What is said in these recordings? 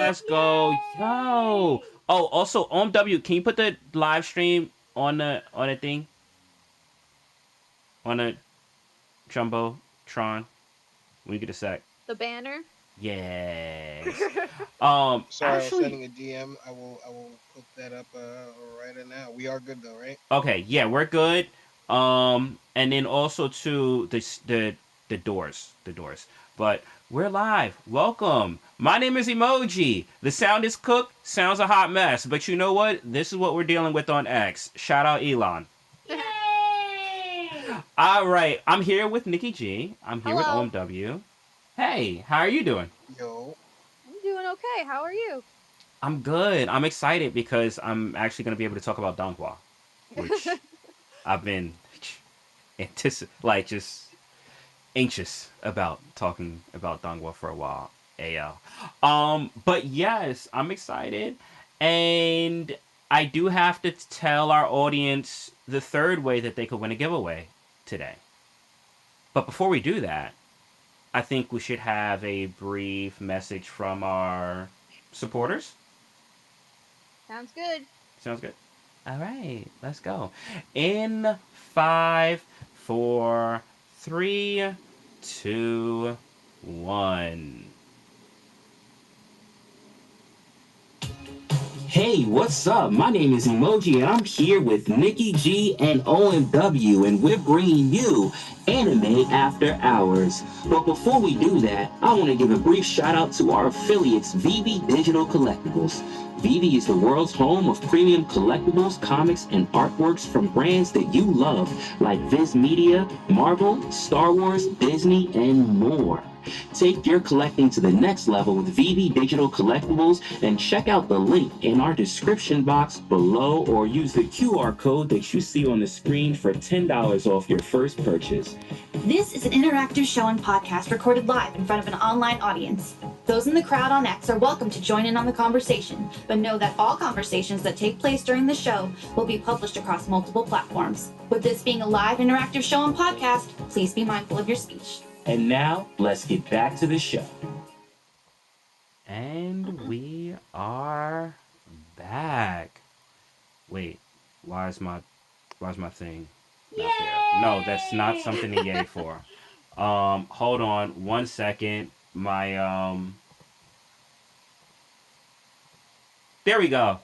let's go. Yo. Oh, also, OMW, can you put the live stream on the thing? On the Jumbotron? When you get a sec. The banner. Yes. Sorry, I was Actually, sending a DM. I will put that up right now. We are good though, right? okay, yeah, we're good. And then also to the doors. But we're live. Welcome. My name is Emoji. The sound is cooked. Sounds a hot mess. But you know what? This is what we're dealing with on X. Shout out Elon. All right. I'm here with Nikki G. I'm here with Hello. OMW. Hey, how are you doing? Yo, I'm doing okay. How are you? I'm good. I'm excited because I'm actually going to be able to talk about Donghua, which I've been just anxious about talking about Donghua for a while. AL. But yes, I'm excited, and I do have to tell our audience the third way that they could win a giveaway today. But before we do that, I think we should have a brief message from our supporters. Sounds good. Sounds good. All right, let's go. In five, four, three, two, one. Hey, what's up? My name is Emoji, and I'm here with Nikki G and OMW, and we're bringing you Anime After Hours. But before we do that, I want to give a brief shout out to our affiliates, VV Digital Collectibles. VV is the world's home of premium collectibles, comics, and artworks from brands that you love, like Viz Media, Marvel, Star Wars, Disney, and more. Take your collecting to the next level with VV Digital Collectibles and check out the link in our description box below or use the QR code that you see on the screen for $10 off your first purchase. This is an interactive show and podcast recorded live in front of an online audience. Those in the crowd on X are welcome to join in on the conversation, but know that all conversations that take place during the show will be published across multiple platforms. With this being a live interactive show and podcast, please be mindful of your speech. And now, let's get back to the show. And we are back. Wait, why's my thing not there? No, that's not something to yay for. Hold on one second. There we go.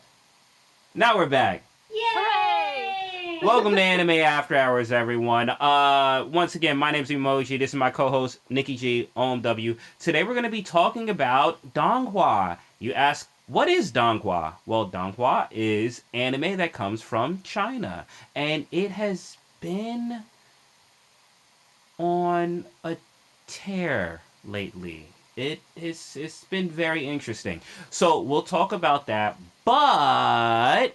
Now we're back. Hooray! Welcome to Anime After Hours, everyone. Once again, my name's Emoji. This is my co-host, Nikki G, OMW. Today we're going to be talking about Donghua. You ask, what is Donghua? Well, Donghua is anime that comes from China. And it has been on a tear lately. It's been very interesting. So we'll talk about that. But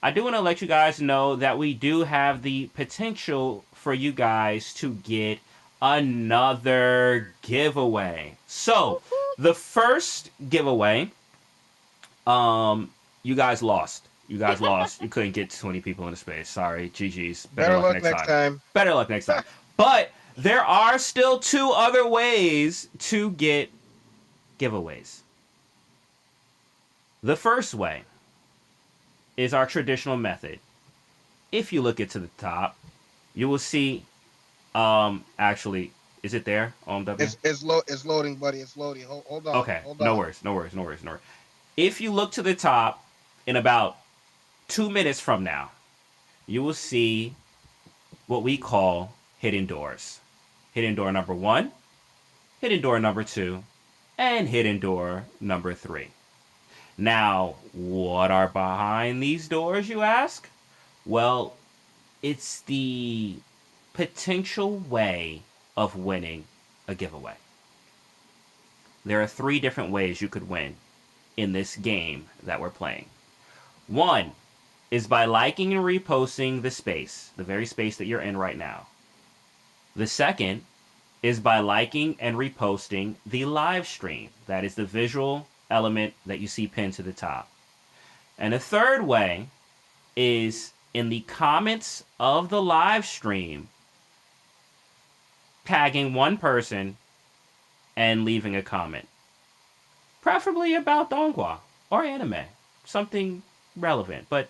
I do want to let you guys know that we do have the potential for you guys to get another giveaway. So the first giveaway, you guys lost. You guys lost. You couldn't get 20 people into space. Sorry. GG's. better luck next time. Better luck next time. But there are still two other ways to get giveaways. The first way is our traditional method. If you look it to the top, you will see, actually, is it there, OMW? It's loading, buddy. It's loading. Hold on. Okay, Hold no on. worries. If you look to the top, in about 2 minutes from now, you will see what we call hidden doors. Hidden door number 1, hidden door number 2, and hidden door number 3. Now, what are behind these doors, you ask? Well, it's the potential way of winning a giveaway. There are 3 different ways you could win in this game that we're playing. One is by liking and reposting the space, the very space that you're in right now. The second is by liking and reposting the live stream. That is the visual element that you see pinned to the top. And the third way is in the comments of the live stream, tagging one person and leaving a comment. preferably about Donghua or anime, something relevant. But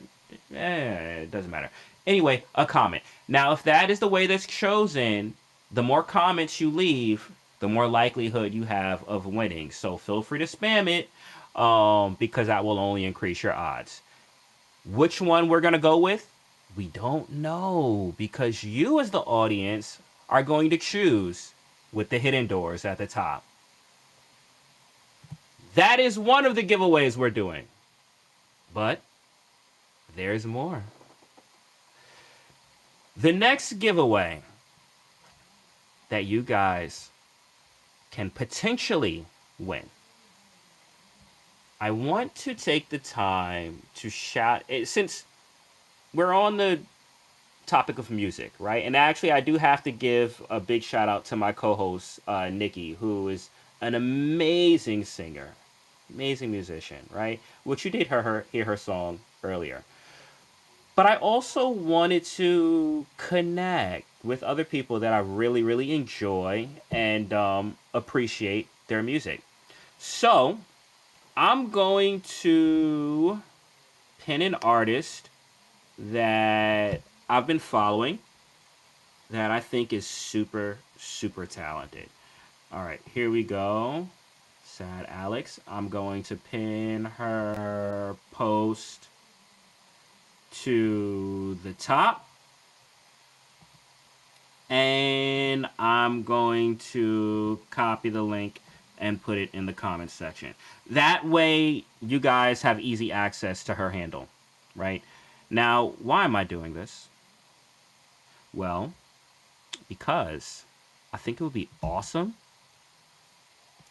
it doesn't matter. Anyway, a comment. Now, if that is the way that's chosen, the more comments you leave, the more likelihood you have of winning. So feel free to spam it, because that will only increase your odds. Which one we're gonna go with, we don't know, because you as the audience are going to choose with the hidden doors at the top. That is one of the giveaways we're doing. But there's more. The next giveaway that you guys can potentially win. I want to take the time to shout, since we're on the topic of music, right? And actually, I do have to give a big shout out to my co-host, Nikki, who is an amazing singer, amazing musician, right? Which you did hear her song earlier. But I also wanted to connect with other people that I really, really enjoy and appreciate their music. So I'm going to pin an artist that I've been following that I think is super, super talented. All right, here we go. Sad Alex. I'm going to pin her post to the top. And I'm going to copy the link and put it in the comments section. That way, you guys have easy access to her handle, right? Now, why am I doing this? Well, because I think it would be awesome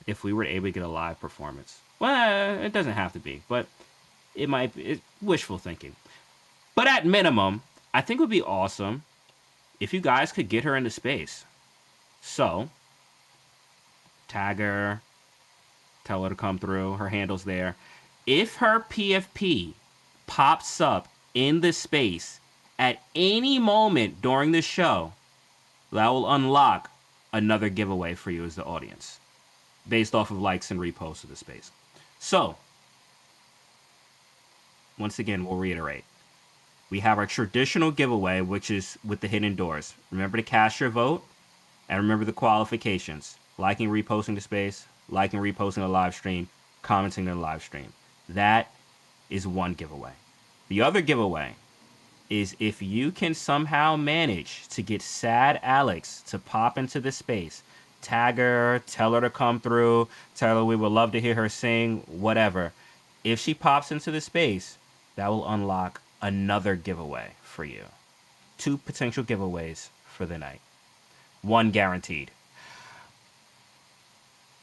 if we were able to get a live performance. Well, it doesn't have to be, but it might be. It's wishful thinking. But at minimum, I think it would be awesome if you guys could get her into space. So, tag her, tell her to come through. Her handle's there. If her PFP pops up in the space at any moment during the show, that will unlock another giveaway for you as the audience, based off of likes and reposts of the space. So, once again, we'll reiterate. We have our traditional giveaway, which is with the hidden doors. Remember to cast your vote, and remember the qualifications. Liking, reposting the space, liking, reposting the live stream, commenting on the live stream. That is one giveaway. The other giveaway is if you can somehow manage to get Sad Alex to pop into the space, tag her, tell her to come through, tell her we would love to hear her sing, whatever. If she pops into the space, that will unlock another giveaway for you. 2 potential giveaways for the night. 1 guaranteed.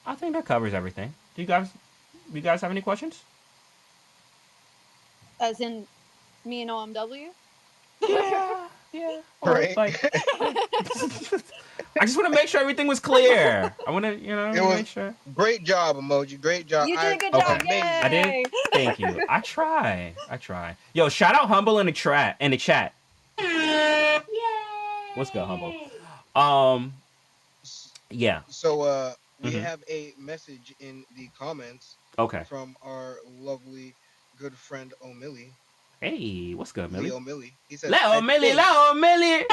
I think that covers everything. Do you guys have any questions? As in me and OMW? Yeah. Or Right. like, I just want to make sure everything was clear. I want to, It was make sure. great job, Emoji. Great job. You did a good Okay. job. Yay! I did. Thank you. I try. Yo, shout out Humble in the chat. Yay! What's good, Humble? Yeah. So we Mhm. have a message in the comments Okay. from our lovely good friend O'Milly. Hey, what's good, Millie? Leo Millie. He says, Leo Millie. Oh, no.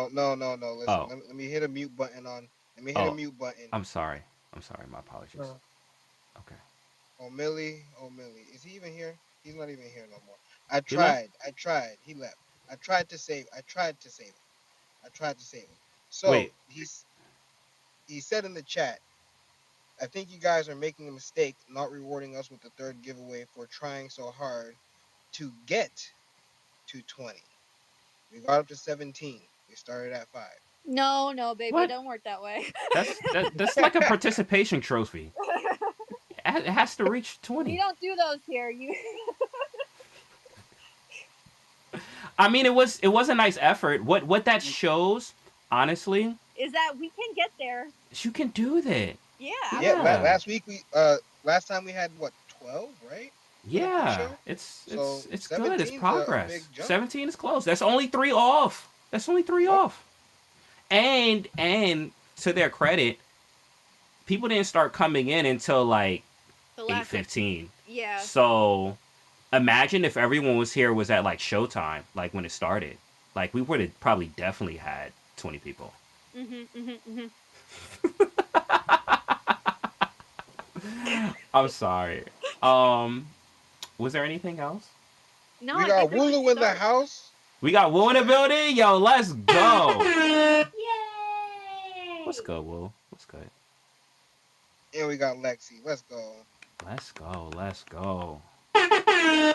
Listen, Oh. let me hit a mute button on. Let me hit a Oh. mute button. I'm sorry. My apologies. Okay. O'Milly. Is he even here? He's not even here no more. I He left? tried. He left. I tried to save him. So Wait. he said in the chat, I think you guys are making a mistake not rewarding us with the 3rd giveaway for trying so hard to get to 20. We got up to 17. We started at 5. No, baby, What? it don't work that way. That's like a participation trophy. It has to reach 20. We don't do those here. I mean, it was a nice effort. What that shows, honestly, is that we can get there. is you can do that. Yeah. Yeah, Yeah. last time we had what, 12, right? Yeah, it's So good. It's 17's a progress. big jump. 17 is close. That's only 3 off. Yep. And to their credit, people didn't start coming in until like The eight last. fifteen. Yeah. So imagine if everyone was here was at like showtime, like when it started. Like we would have probably definitely had 20 people. Mhm. Mhm. Mhm. I'm sorry. Um, was there anything else? No, We I think got we should Wooloo in the start. house. We got Woo in the building. Yo, let's go. What's Yay! good, Woo? What's good? And we got Lexi. Let's go. Let's go. Let's go. Yay!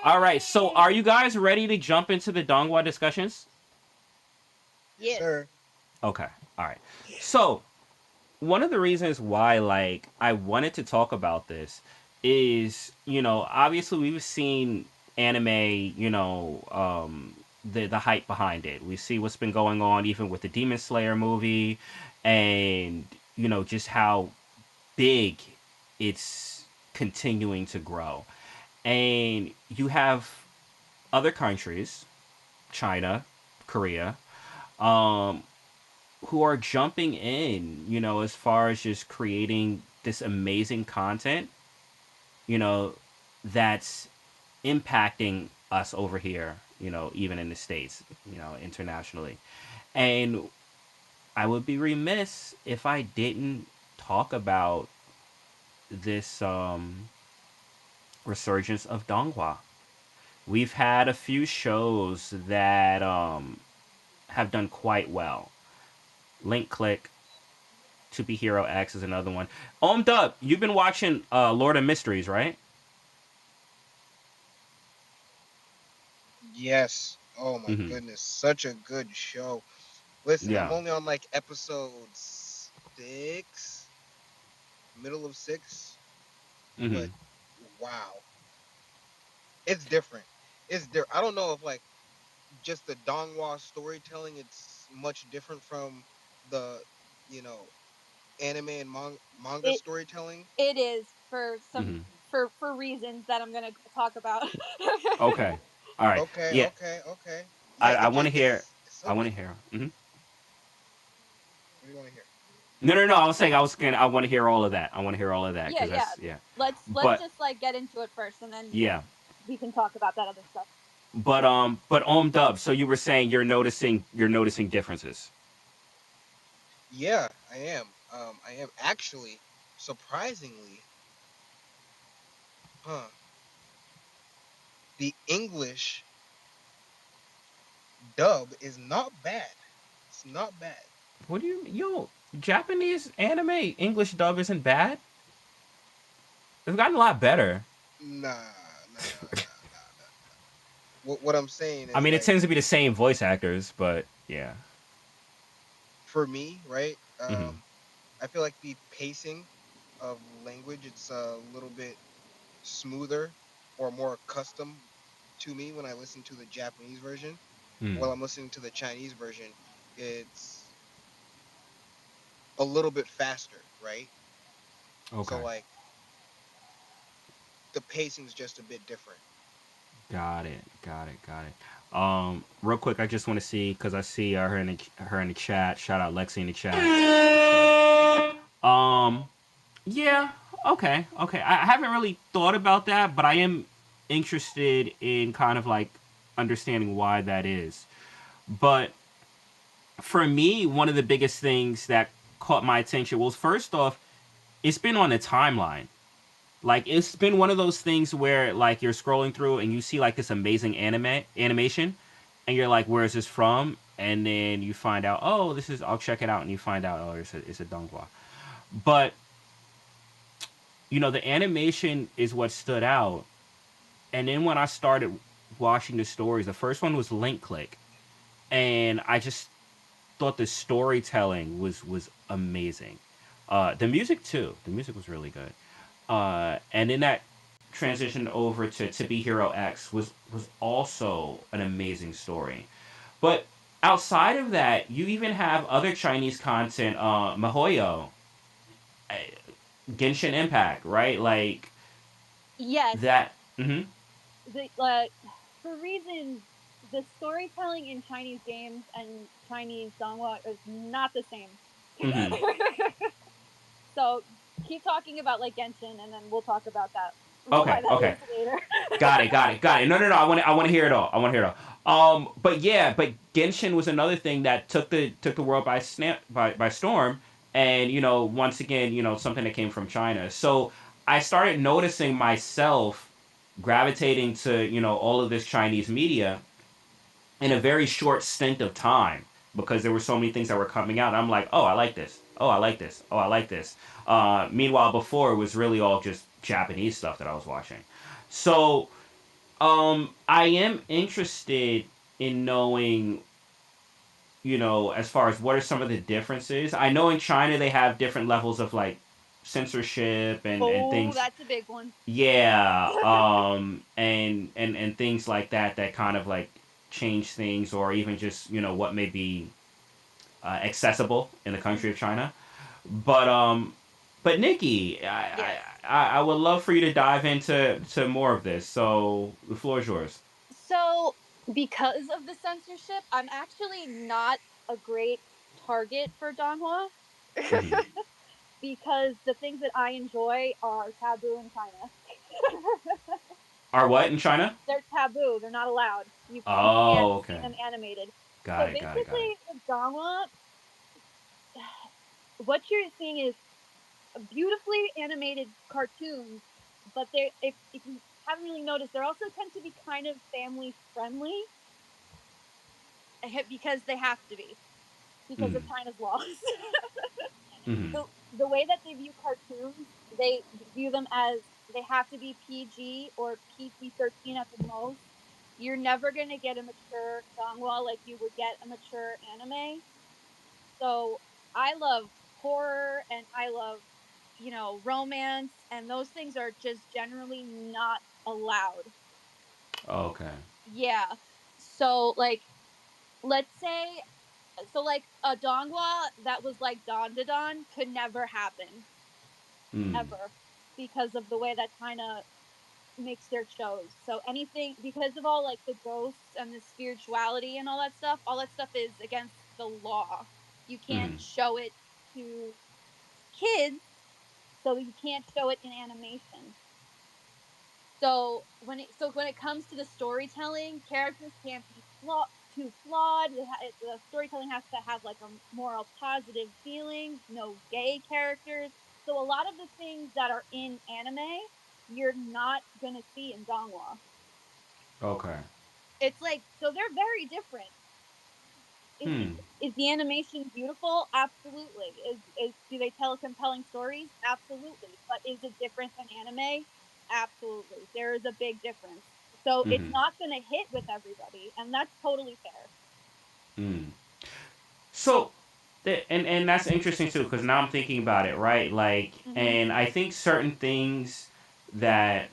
All right. So, are you guys ready to jump into the Donghua discussions? Yes, Yes. sir. Okay. All right. So, one of the reasons why like I wanted to talk about this is, obviously we've seen anime, the hype behind it. We see what's been going on even with the Demon Slayer movie, and just how big it's continuing to grow. And you have other countries, China, Korea, um, who are jumping in, as far as just creating this amazing content, you know, that's impacting us over here, even in the States, internationally. And I would be remiss if I didn't talk about this resurgence of Donghua. We've had a few shows that have done quite well. Link Click, To Be Hero X is another one. Dub, you've been watching Lord of Mysteries, right? Yes. Oh my Mm-hmm. goodness, such a good show. Listen, I'm Yeah. only on like episode 6, middle of 6, Mm-hmm. but wow, it's different. I don't know if like just the Donghua storytelling, it's much different from the, you know, anime and manga It storytelling. it is for some Mm-hmm. for reasons that I'm gonna talk about. Okay. All right. Okay, Yeah. okay, okay. Yeah, I want to hear. it's I so want to different. hear. Mm-hmm. What do you want to hear? No, no, no. I was saying I was gonna. I want to hear all of that. I want to hear all of that Yeah, because yeah. that's yeah. Let's But just like get into it first, and then yeah. we can talk about that other stuff. But Dub. So you were saying you're noticing differences. Yeah, I am. I am actually surprisingly, huh? The English dub is not bad. It's not bad. What do you yo Japanese anime English dub isn't bad. It's gotten a lot better. Nah, nah. What I'm saying I is mean, it like, tends to be the same voice actors, but yeah. for me, right? Mm-hmm. I feel like the pacing of language, it's a little bit smoother or more custom to me when I listen to the Japanese version. Mm. While I'm listening to the Chinese version, it's a little bit faster, right? So Okay. like the pacing's just a bit different. Got it. Got it. Got it. Real quick, I just want to see because I see her in the chat. Shout out Lexi in the chat. Yeah. Okay. Okay. I haven't really thought about that, but I am interested in kind of like understanding why that is. But for me, one of the biggest things that caught my attention was first off, it's been on the timeline. Like it's been one of those things where like you're scrolling through and you see like this amazing animation, and you're like, "Where is this from?" And then you find out, "Oh, this is." I'll check it out, and you find out, "Oh, it's a Donghua." But the animation is what stood out. And then when I started watching the stories, the first one was Link Click, and I just thought the storytelling was amazing. The music too. The music was really good. And then that transition over to Be Hero X was also an amazing story. But outside of that, you even have other Chinese content, Mihoyo, uh, Genshin Impact, right? Like Yes, that. Mm-hmm. the for reasons the storytelling in Chinese games and Chinese Donghua is not the same. Mm-hmm. So keep talking about like Genshin, and then we'll talk about that. Why Okay, that okay. is later. Got it. No, no, no. I want to hear it all. I want to hear it all. But yeah, but Genshin was another thing that took the world by storm, and once again, something that came from China. So I started noticing myself gravitating to all of this Chinese media in a very short stint of time because there were so many things that were coming out. I'm like, oh, I like this. Oh, I like this. Oh, I like this. Meanwhile, before it was really all just Japanese stuff that I was watching. So I am interested in knowing, as far as what are some of the differences. I know in China they have different levels of like censorship and Oh, things. that's a big one. Yeah, and things like that kind of like change things, or even just what may be accessible in the country of China. But Nikki, Yes. I would love for you to dive into more of this. So the floor is yours. So, because of the censorship, I'm actually not a great target for Donghua. Hmm. Because the things that I enjoy are taboo in China. Are what in China? They're taboo. They're not allowed. You can't Oh, see okay. them animated. So Got it. Got it. Got it. basically, with Donghua, what you're seeing is beautifully animated cartoons, but if you haven't really noticed, they also tend to be kind of family friendly because they have to be because of Mm. China's laws. Hmm. The way that they view cartoons, they view them as they have to be PG or PG-13 at the most. You're never gonna get a mature donghua like you would get a mature anime. So I love horror and I love, romance, and those things are just generally not allowed. Okay. Yeah. So like, let's say, like a donghua that was like Don to Don could never happen Mm. ever because of the way that China makes their shows. So anything because of all like the ghosts and the spirituality and all that stuff is against the law. You can't Hmm. show it to kids, so you can't show it in animation. So when it comes to the storytelling, characters can't be too flawed. The storytelling has to have like a moral positive feeling. No gay characters. So a lot of the things that are in anime, you're not gonna see in Donghua. Okay. It's like so they're very different. Is the Hmm. is the animation beautiful? Absolutely. Is do they tell compelling stories? Absolutely. But is it different than anime? Absolutely. There is a big difference. So it's Hmm. not going to hit with everybody, and that's totally fair. Mm. So, and that's interesting too, because now I'm thinking about it, right? Like, Hmm. and I think certain things that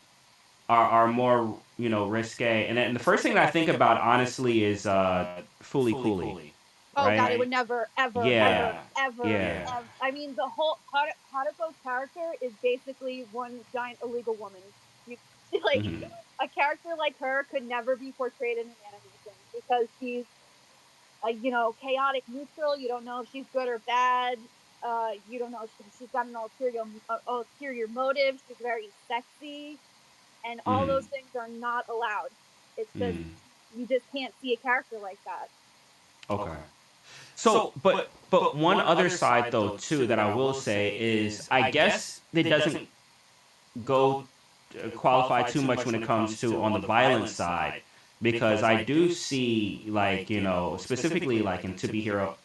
are more risque, and then the first thing that I think about honestly is Fooly Cooley, Oh god, it right? would never, ever, ever, Yeah, ever, yeah. ever. I mean, the whole Haruko's character is basically one giant illegal woman. You like Hmm. a character like her could never be portrayed in an animation because she's chaotic neutral. You don't know if she's good or bad. You don't know if she's got an ulterior motive. She's very sexy, and all Hmm. those things are not allowed. It's just Mm. you just can't see a character like that. Okay. So, but one other side though too that I will say is I guess it doesn't go qualify too much when it comes to on the violence side because I do see like specifically like in To Be Hero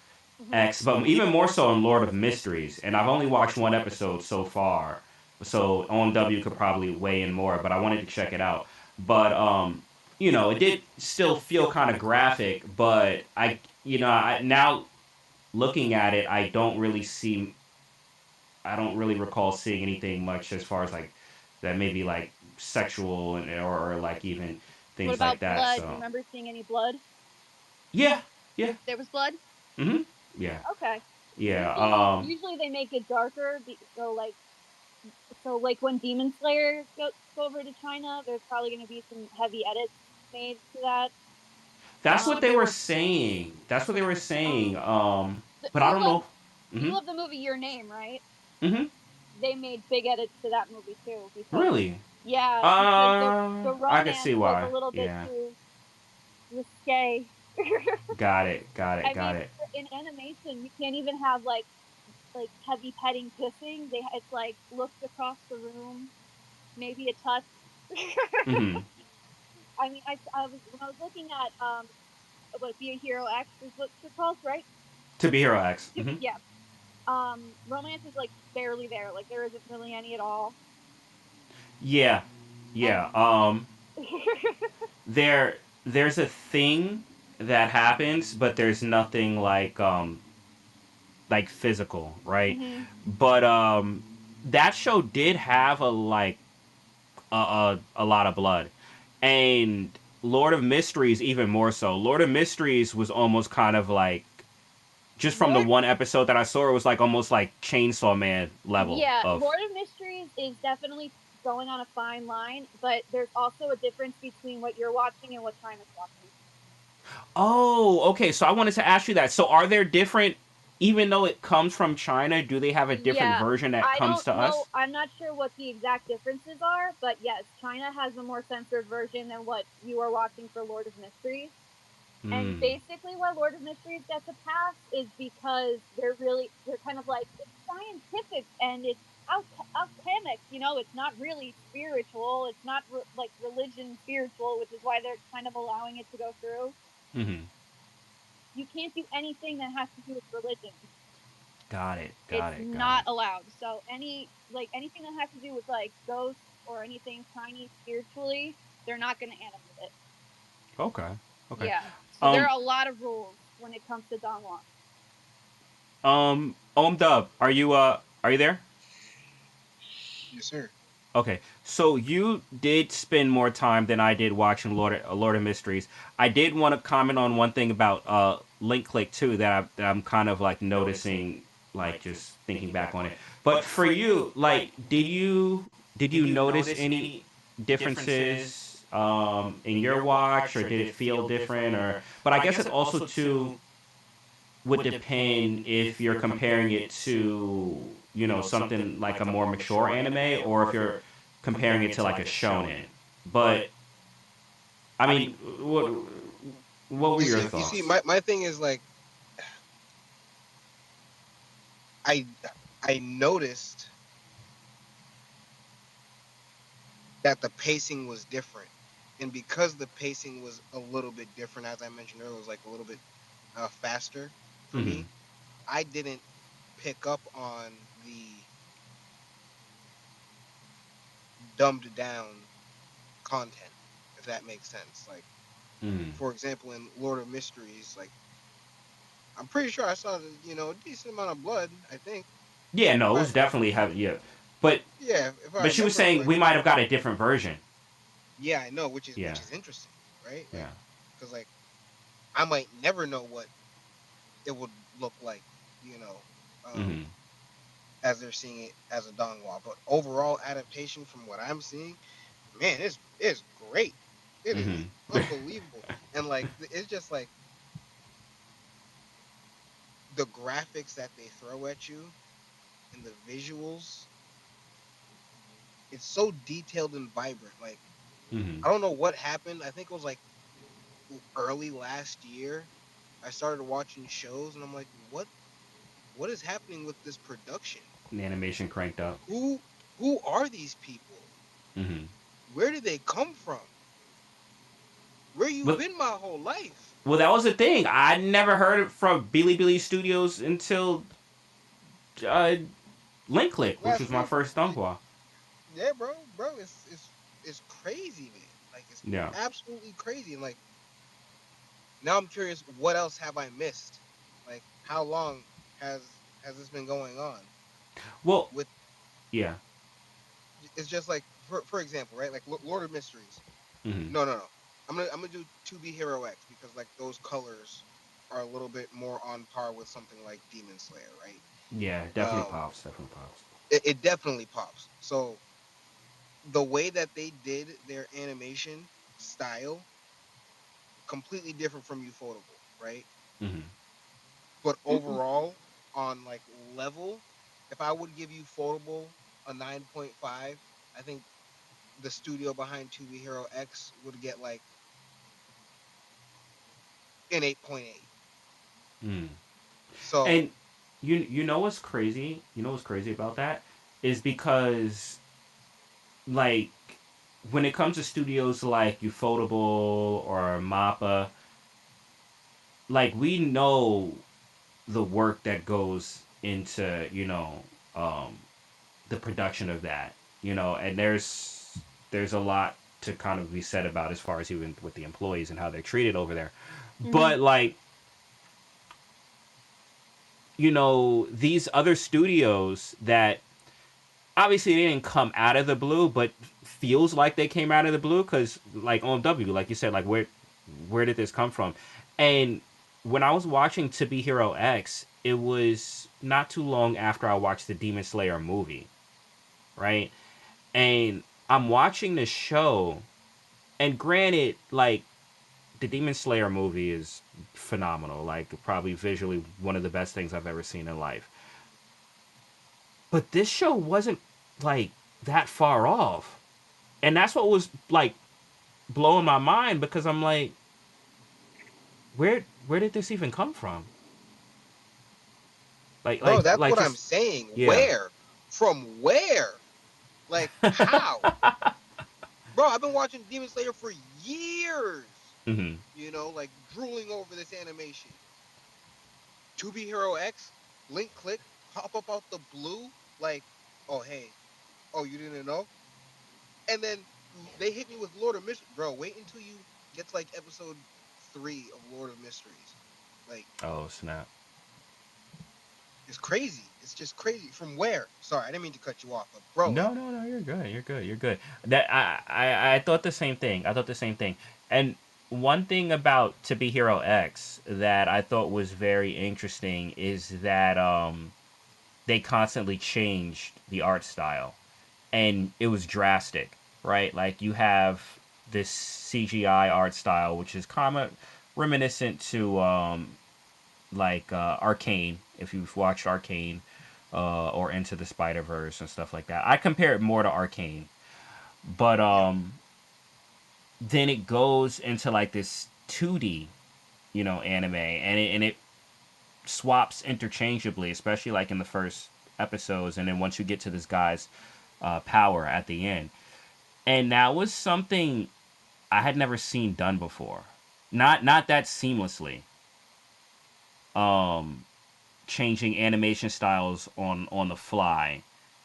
Hmm. X, but even more so in Lord of Mysteries, and I've only watched one episode so far, so OMW could probably weigh in more, but I wanted to check it out. But it did still feel kind of graphic, but I now looking at it, I don't really recall seeing anything much as far as like that maybe like sexual or like even What things like about that. blood? Do you So remember seeing any blood? yeah, yeah, There was blood. yeah, Okay. yeah. Usually they make it darker, so like when Demon Slayer go over to China, there's probably going to be some heavy edits made to that. That's what Um, they were saying. That's what they were saying. th- But I you don't love know. you Hmm. love the movie Your Name, right? Hmm. they made big edits to that movie too because Really? because the I could romance see was a why. little bit Yeah. too risque. Got it. Got it. I Got mean, it. in animation, you can't even have like heavy petting kissing. It's like looked across the room, maybe a touch. Hmm. I mean, I was when I was looking at what Be a Hero X is what it's called, right? To be Hero X. Hmm. Yeah. Romance is like barely there. Like there isn't really any at all. Yeah. And Yeah. There's a thing that happens, but there's nothing like physical, right? hmm But that show did have a lot of blood, and Lord of Mysteries even more so. Lord of Mysteries was almost kind of like, just from the Lord, one episode that I saw, it was like almost like Chainsaw Man level yeah, of. Lord of Mysteries is definitely going on a fine line, but there's also a difference between what you're watching and what China's watching. Oh, okay. So I wanted to ask you that. So are there different, even though it comes from China, do they have a different Yeah, version that I comes don't to know. us? I'm not sure what the exact differences are, but yes, China has a more censored version than what you are watching for Lord of Mysteries. And Hmm. basically, why Lord of Mysteries gets a pass is because they're kind of like it's scientific and it's alchemic. You know, it's not really spiritual. It's not like religion spiritual, which is why they're kind of allowing it to go through. Hmm. You can't do anything that has to do with religion. Got it. It's Got it. Got not it. allowed. So anything that has to do with like ghosts or anything Chinese spiritually, they're not going to animate it. Okay. Okay. Yeah. So there Um. are a lot of rules when it comes to Donghua. Dub, are you there? Yes, sir. Okay, so you did spend more time than I did watching Lord of Mysteries. I did want to comment on one thing about Link Click too that I'm kind of like noticing, like just thinking back on it. But for you, like, did you notice any differences in your watch, or did it feel different, or? But I guess it also too would depend if you're comparing it to, something like a more mature anime, or if you're comparing it to like a shonen. But I mean, what were your You see, thoughts? my thing is like I I noticed that the pacing was different, and because the pacing was a little bit different, as I mentioned earlier, it was like a little bit faster for Hmm. me. I didn't pick up on the dumbed down content, if that makes sense. Like, Hmm. for example, in Lord of Mysteries, like I'm pretty sure I saw a decent amount of blood. I think Yeah, if no, it I was definitely heavy. Yeah, but yeah, if I she was remember saying we correctly. might have got a different version. Yeah, I know, which is Yeah, interesting, right? Like, yeah. because like I might never know what it would look like, you know, um, Hmm. as they're seeing it as a Donghua. But overall adaptation, from what I'm seeing, man, it's great. It is Hmm. unbelievable, and like it's just like the graphics that they throw at you and the visuals. It's so detailed and vibrant. Like Hmm. I don't know what happened. I think it was like early last year. I started watching shows, and I'm like, what is happening with this production? The animation cranked up. Who who are these people? Hmm. Where did they come from? Where you But been my whole life? well, that was the thing. I never heard it from Billy Studios until uh, Link Click, which Last was my week. first Donghua. Yeah, bro, it's crazy, man. Like it's Yeah. absolutely crazy. And like now I'm curious, what else have I missed? Like how long has this been going on? Well, With yeah. it's just like for example, right? Like Lord of Mysteries. Hmm. No. I'm gonna do 2B Hero X because like those colors are a little bit more on par with something like Demon Slayer, right? Yeah, definitely Um, pops. Definitely pops. it definitely pops. So the way that they did their animation style completely different from Ufotable, right? Hmm. But overall, on like level, if I would give Ufotable a 9.5. I think the studio behind To Be Hero X would get like an 8.8. Mm. So, And you know what's crazy? You know what's crazy about that is because like when it comes to studios like Ufotable or Mappa, like we know the work that goes into um, the production of that, and there's a lot to kind of be said about as far as even with the employees and how they're treated over there. Mm-hmm. But like these other studios that obviously they didn't come out of the blue, but feels like they came out of the blue because like on W, like you said, like where did this come from? And when I was watching To Be Hero X, it was not too long after I watched the Demon Slayer movie, right? And I'm watching this show, and granted, like the Demon Slayer movie is phenomenal, like probably visually one of the best things I've ever seen in life. But this show wasn't like that far off. And that's what was like blowing my mind because I'm like, where did this even come from? Like bro, like that's like what I'm just saying. yeah. Where? From where? Like, how? Bro, I've been watching Demon Slayer for years. Hmm. Like drooling over this animation. To Be Hero X, link click, pop up out the blue, like, oh hey, oh you didn't know? And then they hit me with Lord of Mysteries. Bro, wait until you get to like episode 3 of Lord of Mysteries. Like, Oh snap! it's crazy. It's just crazy. From where? Sorry, I didn't mean to cut you off, but bro, like, No, you're good. You're good. You're good. That I thought the same thing. I thought the same thing. And one thing about To Be Hero X that I thought was very interesting is that they constantly changed the art style, and it was drastic, right? Like you have this CGI art style, which is kind of reminiscent to like Arcane, if you've watched Arcane, or Into the Spider Verse and stuff like that. I compare it more to Arcane, but yeah. then it goes into like this 2D, anime, and it swaps interchangeably, especially like in the first episodes, and then once you get to this guy's power at the end, and that was something I had never seen done before. Not that seamlessly. Um, Changing animation styles on the fly,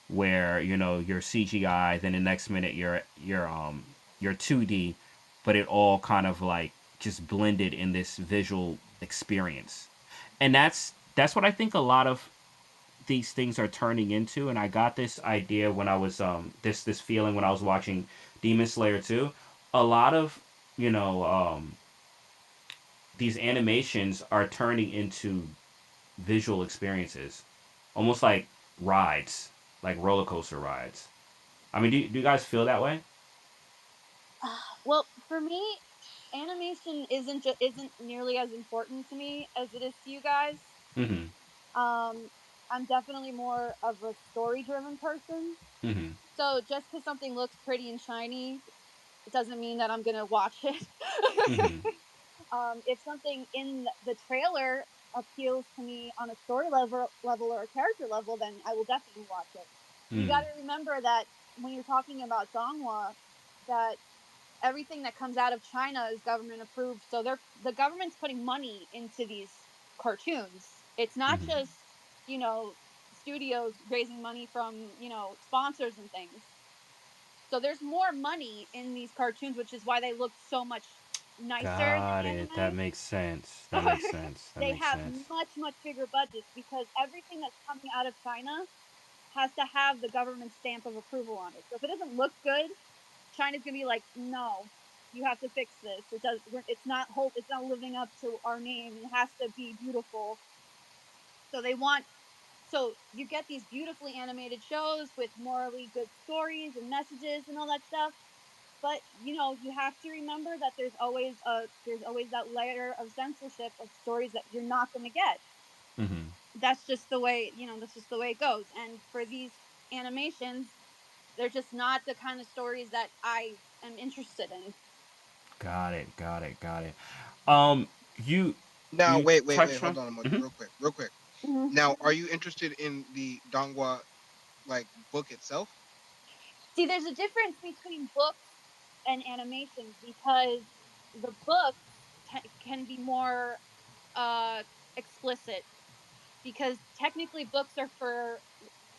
where you're CGI, then the next minute you're 2D, but it all kind of like just blended in this visual experience, and that's what I think a lot of these things are turning into. And I got this idea when I was this feeling when I was watching Demon Slayer 2. A lot of you know these animations are turning into visual experiences, almost like rides, like roller coaster rides. I mean, do you guys feel that way? Well, for me, animation isn't nearly as important to me as it is to you guys. Mm-hmm. Um, I'm definitely more of a story driven person. Mm-hmm. So just because something looks pretty and shiny, it doesn't mean that I'm gonna watch it. Mm-hmm. If something in the trailer appeals to me on a story level or a character level, then I will definitely watch it. You got Mm. to remember that when you're talking about Donghua, that everything that comes out of China is government approved. So the government's putting money into these cartoons. It's not Mm-hmm. just studios raising money from sponsors and things. So there's more money in these cartoons, which is why they look so much nicer than Got it. That anime. makes sense. That makes sense. That They makes have sense. much bigger budgets because everything that's coming out of China has to have the government stamp of approval on it. So if it doesn't look good, China's gonna be like, no, you have to fix this. It's not living up to our name. It has to be beautiful. So they want so you get these beautifully animated shows with morally good stories and messages and all that stuff. But you have to remember that there's always that layer of censorship of stories that you're not going to get. Mm-hmm. That's just the way it goes. And for these animations, they're just not the kind of stories that I am interested in. Got it. Got it. Got it. Um, you Now, you wait, touched hold on. on, Emoji, Mhm. real quick. Mhm. Now, are you interested in the Donghua like book itself? See, there's a difference between books and animations because the books can be more uh, explicit because technically books are for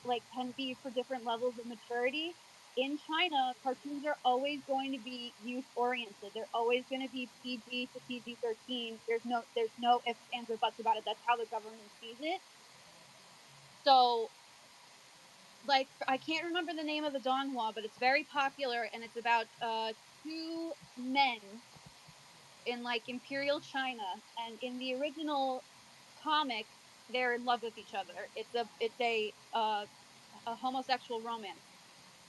like can be for different levels of maturity. In China, cartoons are always going to be youth oriented. They're always going to be PG to PG-13. There's no ifs, ands, or buts about it. That's how the government sees it. So, like, I can't remember the name of the Donghua, but it's very popular, and it's about two men in like imperial China, and in the original comic, they're in love with each other. It's a homosexual romance.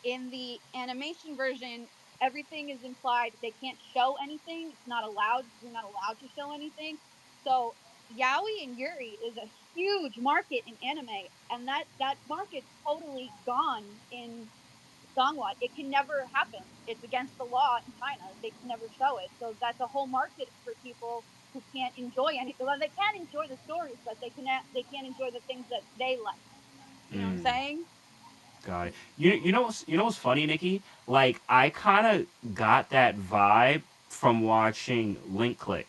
In the animation version, everything is implied. They can't show anything. It's not allowed. You're not allowed to show anything. So yaoi and yuri is a huge market in anime, and that market's totally gone in Donghua. It can never happen. It's against the law in China. They can never show it. So that's a whole market for people who can't enjoy anything. Well, they can enjoy the stories, but they can't enjoy the things that they like. You know what I'm Mm, saying? got it. You know what's funny, Nikki? Like I kind of got that vibe from watching Link Click.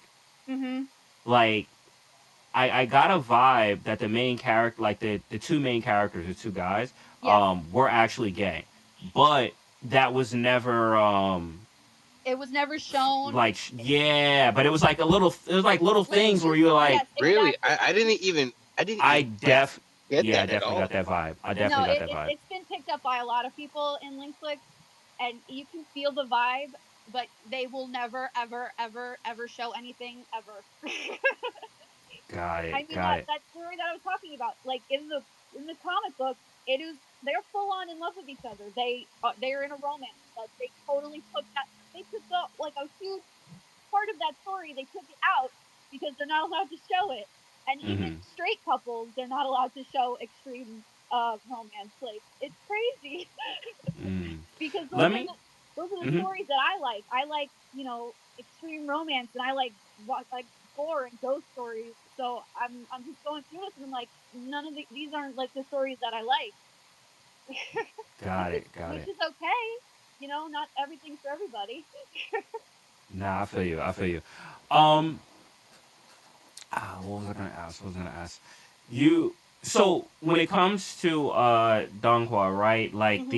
Mm-hmm. Like I got a vibe that the main character, like the two main characters, the two guys, Yes. were actually gay, but that was never It was never shown. like yeah, but it was like it was like little Link things where is you were like, yes, Really? exactly. I didn't I even def get yeah, I that at definitely got all. that vibe. I No, definitely got that vibe. it's been picked up by a lot of people in Link Click, and you can feel the vibe, but they will never, ever, ever, ever show anything ever. Got it, I mean got that it. that story that I was talking about, like in the comic book, it is they're full on in love with each other. They're in a romance, but they totally took that. They took the like a huge part of that story. They took it out because they're not allowed to show it. And even Mm-hmm. straight couples, they're not allowed to show extreme romance. Like it's crazy Mm. because Let me. those are the Mm-hmm. stories that I like. I like extreme romance, and I like gore and ghost stories. So I'm just going through this, and I'm like, none of these aren't like the stories that I like, Got it, got which it. is okay. Not everything's for everybody. Nah, I feel you. I feel you. Um, what was I gonna ask? What was I gonna ask? You. So when it comes to Donghua, right? Like Hmm.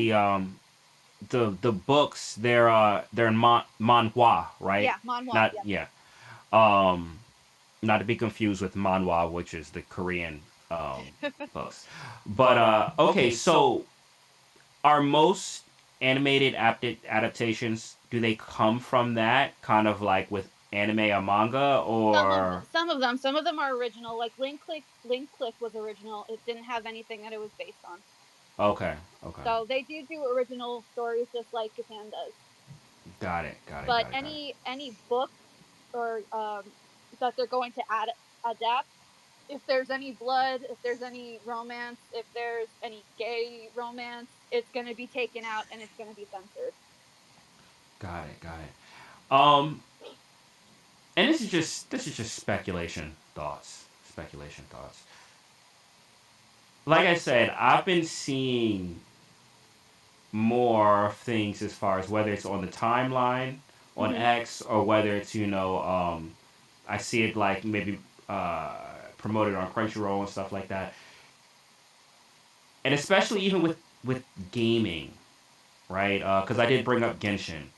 the books, they're in manhua, right? Yeah, manhwa. Not Yeah. yeah. Um, not to be confused with manhwa, which is the Korean books. But okay, so are most animated adaptations, do they come from that kind of like with anime or manga or Some of them are original. Like Link Click was original. It didn't have anything that it was based on. okay, okay, So they do original stories just like Japan does. got it, got it, But got it, got it. any book or that they're going to adapt, if there's any blood, if there's any romance, if there's any gay romance, it's going to be taken out and it's going to be censored. Got it, got it. And this is just speculation thoughts. Like I said, I've been seeing more things as far as whether it's on the timeline on Hmm. X or whether it's I see it like maybe promoted on Crunchyroll and stuff like that, and especially even with gaming, right? Because I did bring up Genshin.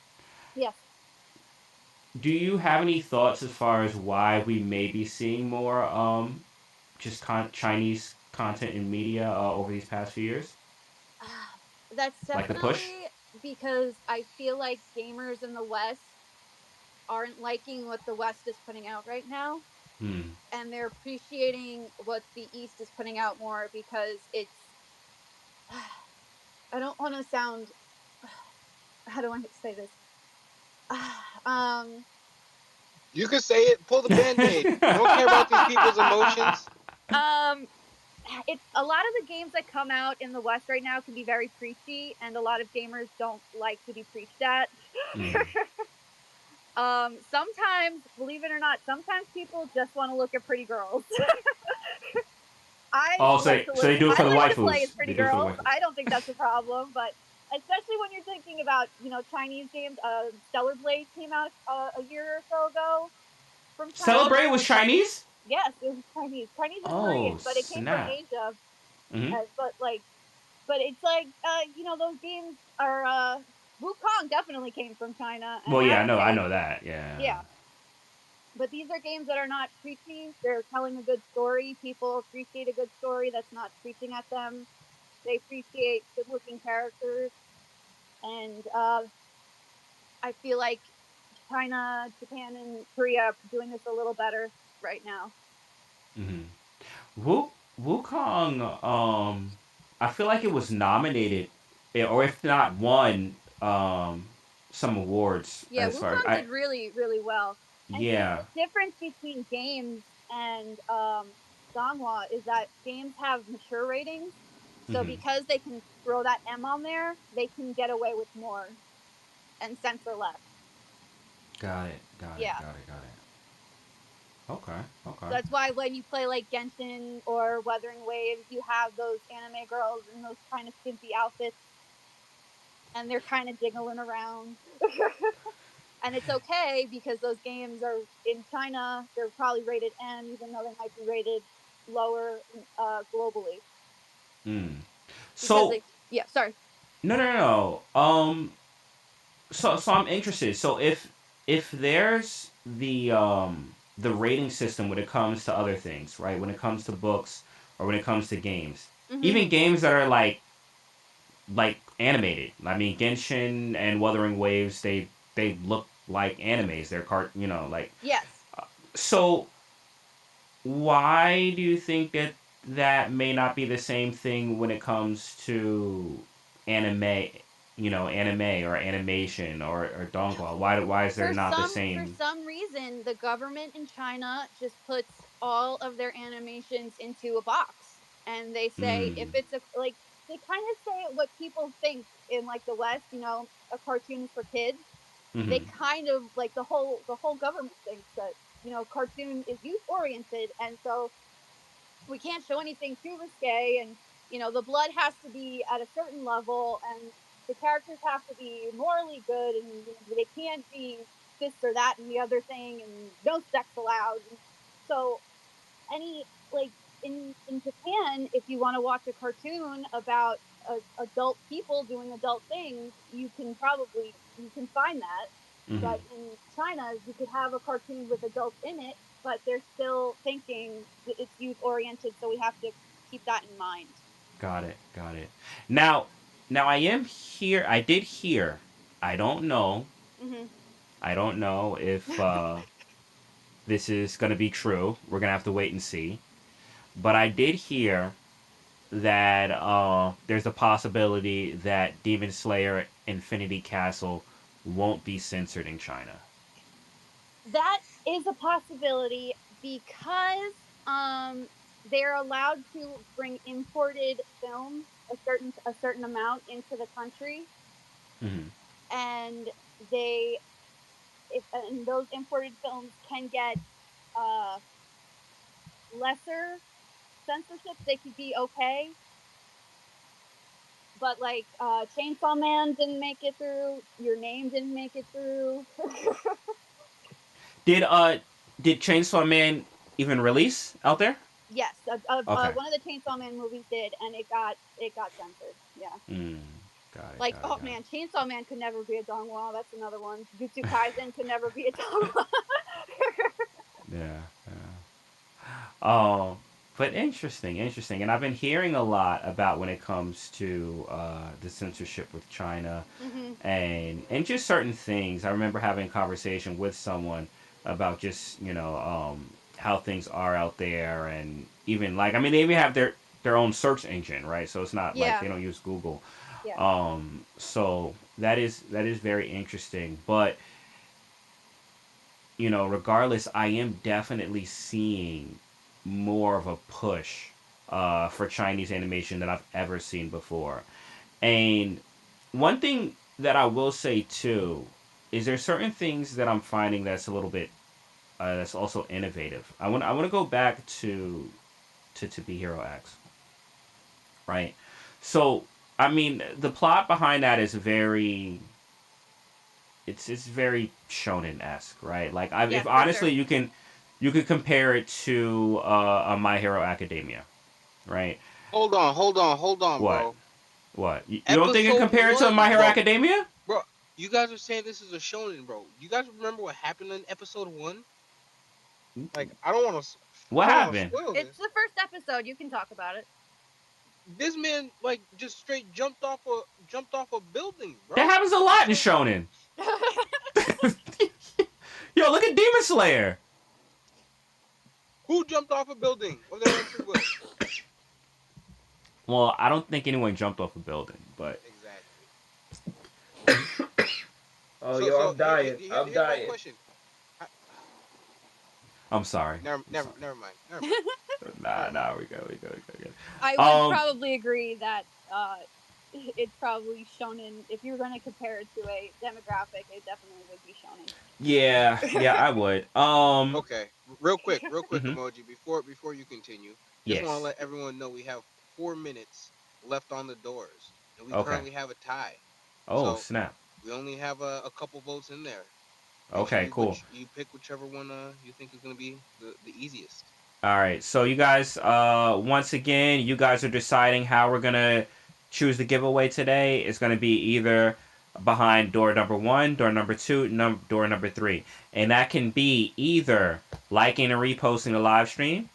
Yes. Do you have any thoughts as far as why we may be seeing more just Chinese content in media over these past few years, That's like the push? definitely because I feel like gamers in the West aren't liking what the West is putting out right now, Hmm. and they're appreciating what the East is putting out more because it's. I don't want to sound. How do I say this? um, You could say it. Pull the band-aid. You don't care about these people's emotions. um, it's a lot of the games that come out in the West right now can be very preachy, and a lot of gamers don't like to be preached at. Mm. Sometimes, believe it or not, sometimes people just want to look at pretty girls. I Oh, like to so look. they do it I for the like to play as waifus. They pretty do it for the girls. waifus. I don't think that's a problem, but especially when you're thinking about Chinese games. Stellar Blade came out a year or so ago from China. Celebrate was Chinese. Yes, it was Chinese, Chinese and Oh Korean, but it came from snap. Asia. Hmm. But it's like those games are. Wukong definitely came from China, and Well, yeah, that's I okay. know that. Yeah. Yeah, but these are games that are not preachy. They're telling a good story. People appreciate a good story that's not preaching at them. They appreciate good-looking characters, and I feel like China, Japan, and Korea are doing this a little better right now. Hmm. Wukong, I feel like it was nominated, or if not won, some awards Yeah, as far as Wukong did really, really well. And see, yeah. the difference between games and Donghua is that games have mature ratings. So Hmm. because they can throw that M on there, they can get away with more and censor less. Got it. Got it. Yeah. Got it. Got it. Okay. So Okay. that's why when you play like Genshin or Wuthering Waves, you have those anime girls in those kind of skimpy outfits and they're kind of jiggling around. And it's okay because those games are in China, they're probably rated M, even though they might be rated lower globally. Mm. Because So yeah, sorry. no, no, no, no. So I'm interested. So if there's the rating system when it comes to other things, right? When it comes to books or when it comes to games, Mm-hmm. even games that are like animated. I mean, Genshin and Wuthering Waves, they look like animes. They're like. Yes. So why do you think that that may not be the same thing when it comes to anime, anime or animation or donghua? Why is there not the For same? some reason, the government in China just puts all of their animations into a box, and they say if Mm, it's a like they kind of say what people think in like the West, a cartoon is for kids. They mm-hmm, kind of like the whole government thinks that cartoon is youth oriented, and so we can't show anything too risque, and the blood has to be at a certain level, and the characters have to be morally good, and they can't be this or that and the other thing, and no sex allowed. And so any like in Japan, if you want to watch a cartoon about adult people doing adult things, you can find that. mm-hmm. But in China, you could have a cartoon with adults in it, but they're still thinking that it's youth oriented, so we have to keep that in mind. Got it, got it. Now I am here. I did hear. I don't know. Hmm. I don't know if this is going to be true. We're gonna have to wait and see. But I did hear that there's a possibility that Demon Slayer Infinity Castle won't be censored in China. That is a possibility because they're allowed to bring imported films a certain amount into the country, Mm-hmm. and they if and those imported films can get uh, lesser censorship. They could be okay, but like Chainsaw Man didn't make it through. Your Name didn't make it through. Did Chainsaw Man even release out there? Yes, Okay. one of the Chainsaw Man movies did, and it got censored. Yeah. Mm, got it. Like, Got it. oh Got it. man, Chainsaw Man could never be a Donghua. That's another one. Jutsu Kaisen could never be a Donghua. Yeah. Oh, but interesting, interesting. And I've been hearing a lot about when it comes to the censorship with China Hmm. and just certain things. I remember having a conversation with someone about just how things are out there, and even like I mean they even have their own search engine, right? So it's not like Yeah, they don't use Google. yeah. So that is very interesting, but regardless, I am definitely seeing more of a push for Chinese animation that I've ever seen before. And one thing that I will say too is there's certain things that I'm finding that's a little bit that's also innovative. I want to go back to Be Hero X, right? So I mean the plot behind that is very it's very shonen esque, right? Like I Yeah, if for honestly sure. you could compare it to a My Hero Academia, right? Hold on, What? bro. What? You don't think it Episode compared to My one, Hero bro. Academia? Bro, you guys are saying this is a shonen, bro. You guys remember what happened in episode one? Like, What I don't want to happened? spoil It's this. the first episode. You can talk about it. This man, like, just straight jumped off a building, That bro. happens a lot in shonen. Yo, look at Demon Slayer. Who jumped off a building of their own free will? Well, I don't think anyone jumped off a building, but Exactly. oh, So, yo, so I'm here, dying. I'm here's my dying. question. I, I'm sorry. I'm never, sorry. never mind. Never mind. Nah, Never mind. we go, we go, we go. I would probably agree that it's probably shonen. If you're going to compare it to a demographic, it definitely would be shonen. Yeah, I would. Okay, real quick, Mhm. emoji. Before you continue, just want to Yes. let everyone know we have 4 minutes left on the doors, and we Okay. currently have a tie. Oh, So snap. we only have a couple votes in there. Make sure Okay, cool. you pick whichever one you think is gonna be the easiest. All right. So you guys, once again, you guys are deciding how we're gonna choose the giveaway today. It's gonna be either behind door number one, door number two, door number three, and that can be either liking and reposting the live stream,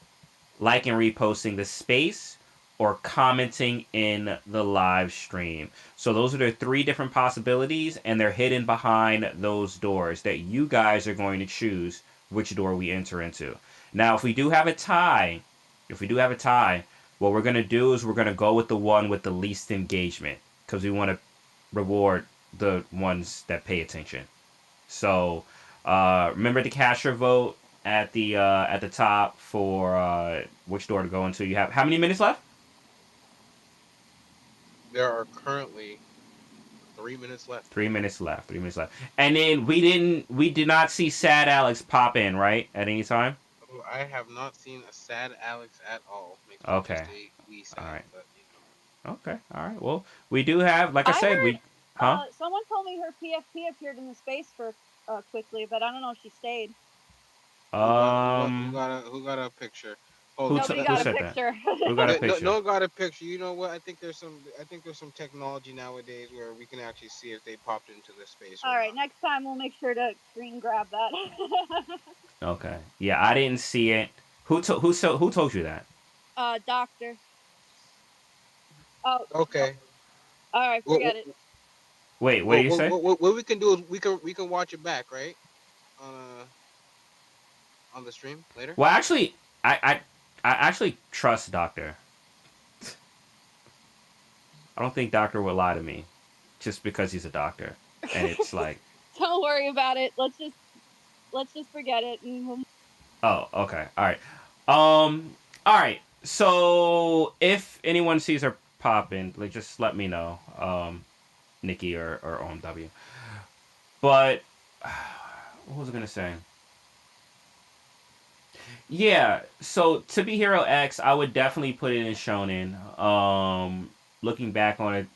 liking and reposting the space, or commenting in the live stream. So those are the three different possibilities, and they're hidden behind those doors that you guys are going to choose which door we enter into. Now, if we do have a tie, what we're going to do is we're going to go with the one with the least engagement because we want to reward the ones that pay attention. So remember to cast your vote at the top for which door to go into. You have how many minutes left? There are currently 3 minutes left. 3 minutes left. 3 minutes left. And then we did not see Sad Alex pop in, right? At any time? Oh, I have not seen a sad Alex at all. Makes me just Okay. a wee All sad, right. but Okay. All right. Well, we do have, like I I said, we, huh? heard someone told me her PFP appeared in the space for quickly, but I don't know if she stayed. Um, who got a picture? Hold who on. Nobody who got a said that? picture. Who got a No picture? one got a picture. You know what? I think there's some technology nowadays where we can actually see if they popped into the space or All right, not. next time we'll make sure to screen grab that. Okay. Yeah, I didn't see it. Who told you that? Doctor. Oh, Okay. all right, What forget it. Wait, what do you say? what we can do is we can watch it back, right? On on the stream later. Well, actually, I actually trust Doctor. I don't think Doctor would lie to me, just because he's a doctor, and it's like, Don't worry about it. Let's just forget it. And we'll... oh, okay, all right, all right. So if anyone sees her pop in, like, just let me know, Nikki or OMW. But what was I gonna say? Yeah, so To Be Hero X, I would definitely put it in shonen. Looking back on it,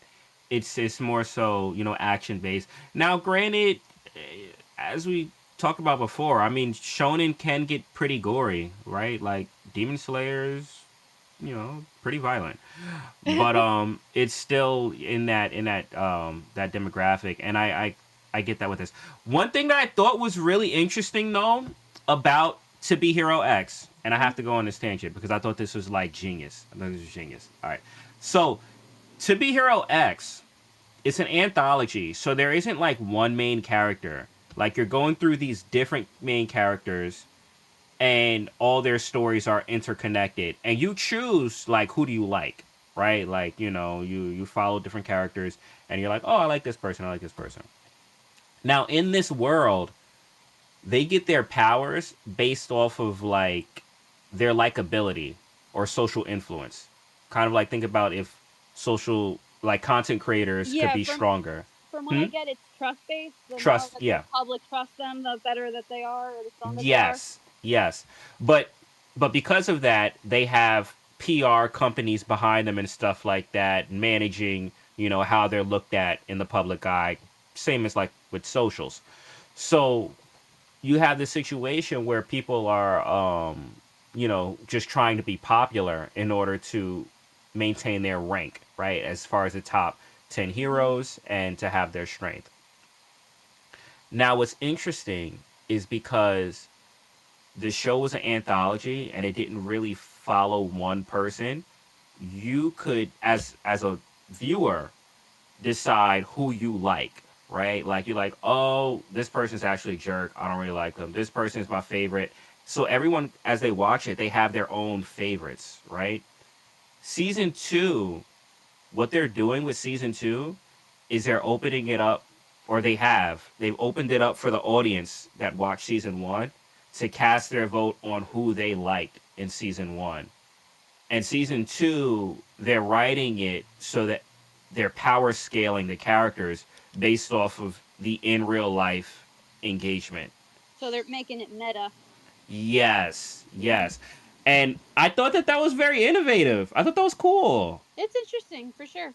it's more so action based. Now, granted, as we talked about before, I mean shonen can get pretty gory, right? Like Demon Slayers, pretty violent. But it's still in that that demographic, and I get that with this. One thing that I thought was really interesting though about To Be Hero X, and I have to go on this tangent because I thought this was like genius. I thought this was genius. All right, so To Be Hero X, it's an anthology, so there isn't like one main character. Like you're going through these different main characters and all their stories are interconnected and you choose like who do you like, right? Like you follow different characters and you're like, oh, I like this person, I like this person. Now in this world they get their powers based off of like their likability or social influence. Kind of like think about if social like content creators could Yeah, be stronger. from what Hmm? I get, it's trust based. The more Trust, that the yeah. public trusts them, the better that they are, or the stronger they are. Yes, yes. But because of that, they have PR companies behind them and stuff like that, managing, how they're looked at in the public eye. Same as like with socials. So you have this situation where people are just trying to be popular in order to maintain their rank, right? As far as the top 10 Hmm. heroes and to have their strength. Now what's interesting is because the show was an anthology and it didn't really follow one person, you could as a viewer decide who you like, right? Like you're like, oh, this person's actually a jerk. I don't really like them. This person is my favorite. So everyone, as they watch it, they have their own favorites, right? Season two, what they're doing with season two is they're opening it up, or they've opened it up for the audience that watched season one to cast their vote on who they liked in season one. And season two, they're writing it so that they're power scaling the characters based off of the in real life engagement. So they're making it meta. Yes, yes. And I thought that that was very innovative. I thought that was cool. It's interesting for sure.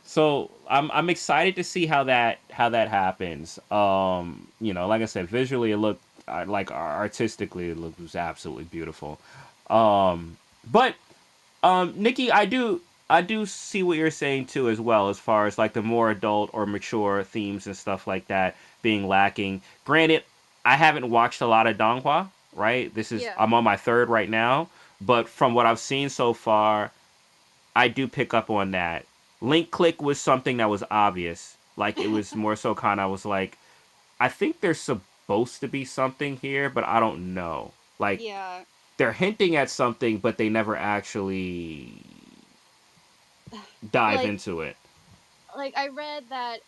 So I'm excited to see how that happens. Like I said, visually it looked like artistically it looked was absolutely beautiful. But Nikki, I do see what you're saying too as well, as far as like the more adult or mature themes and stuff like that being lacking. Granted, I haven't watched a lot of Donghua, right? Yeah. I'm on my third right now, but from what I've seen so far, I do pick up on that. Link click was something that was obvious. Like it was more so kind of I was like, I think there's supposed to be something here, but I don't know. Like Yeah. they're hinting at something, but they never actually dive Like into it. I read that,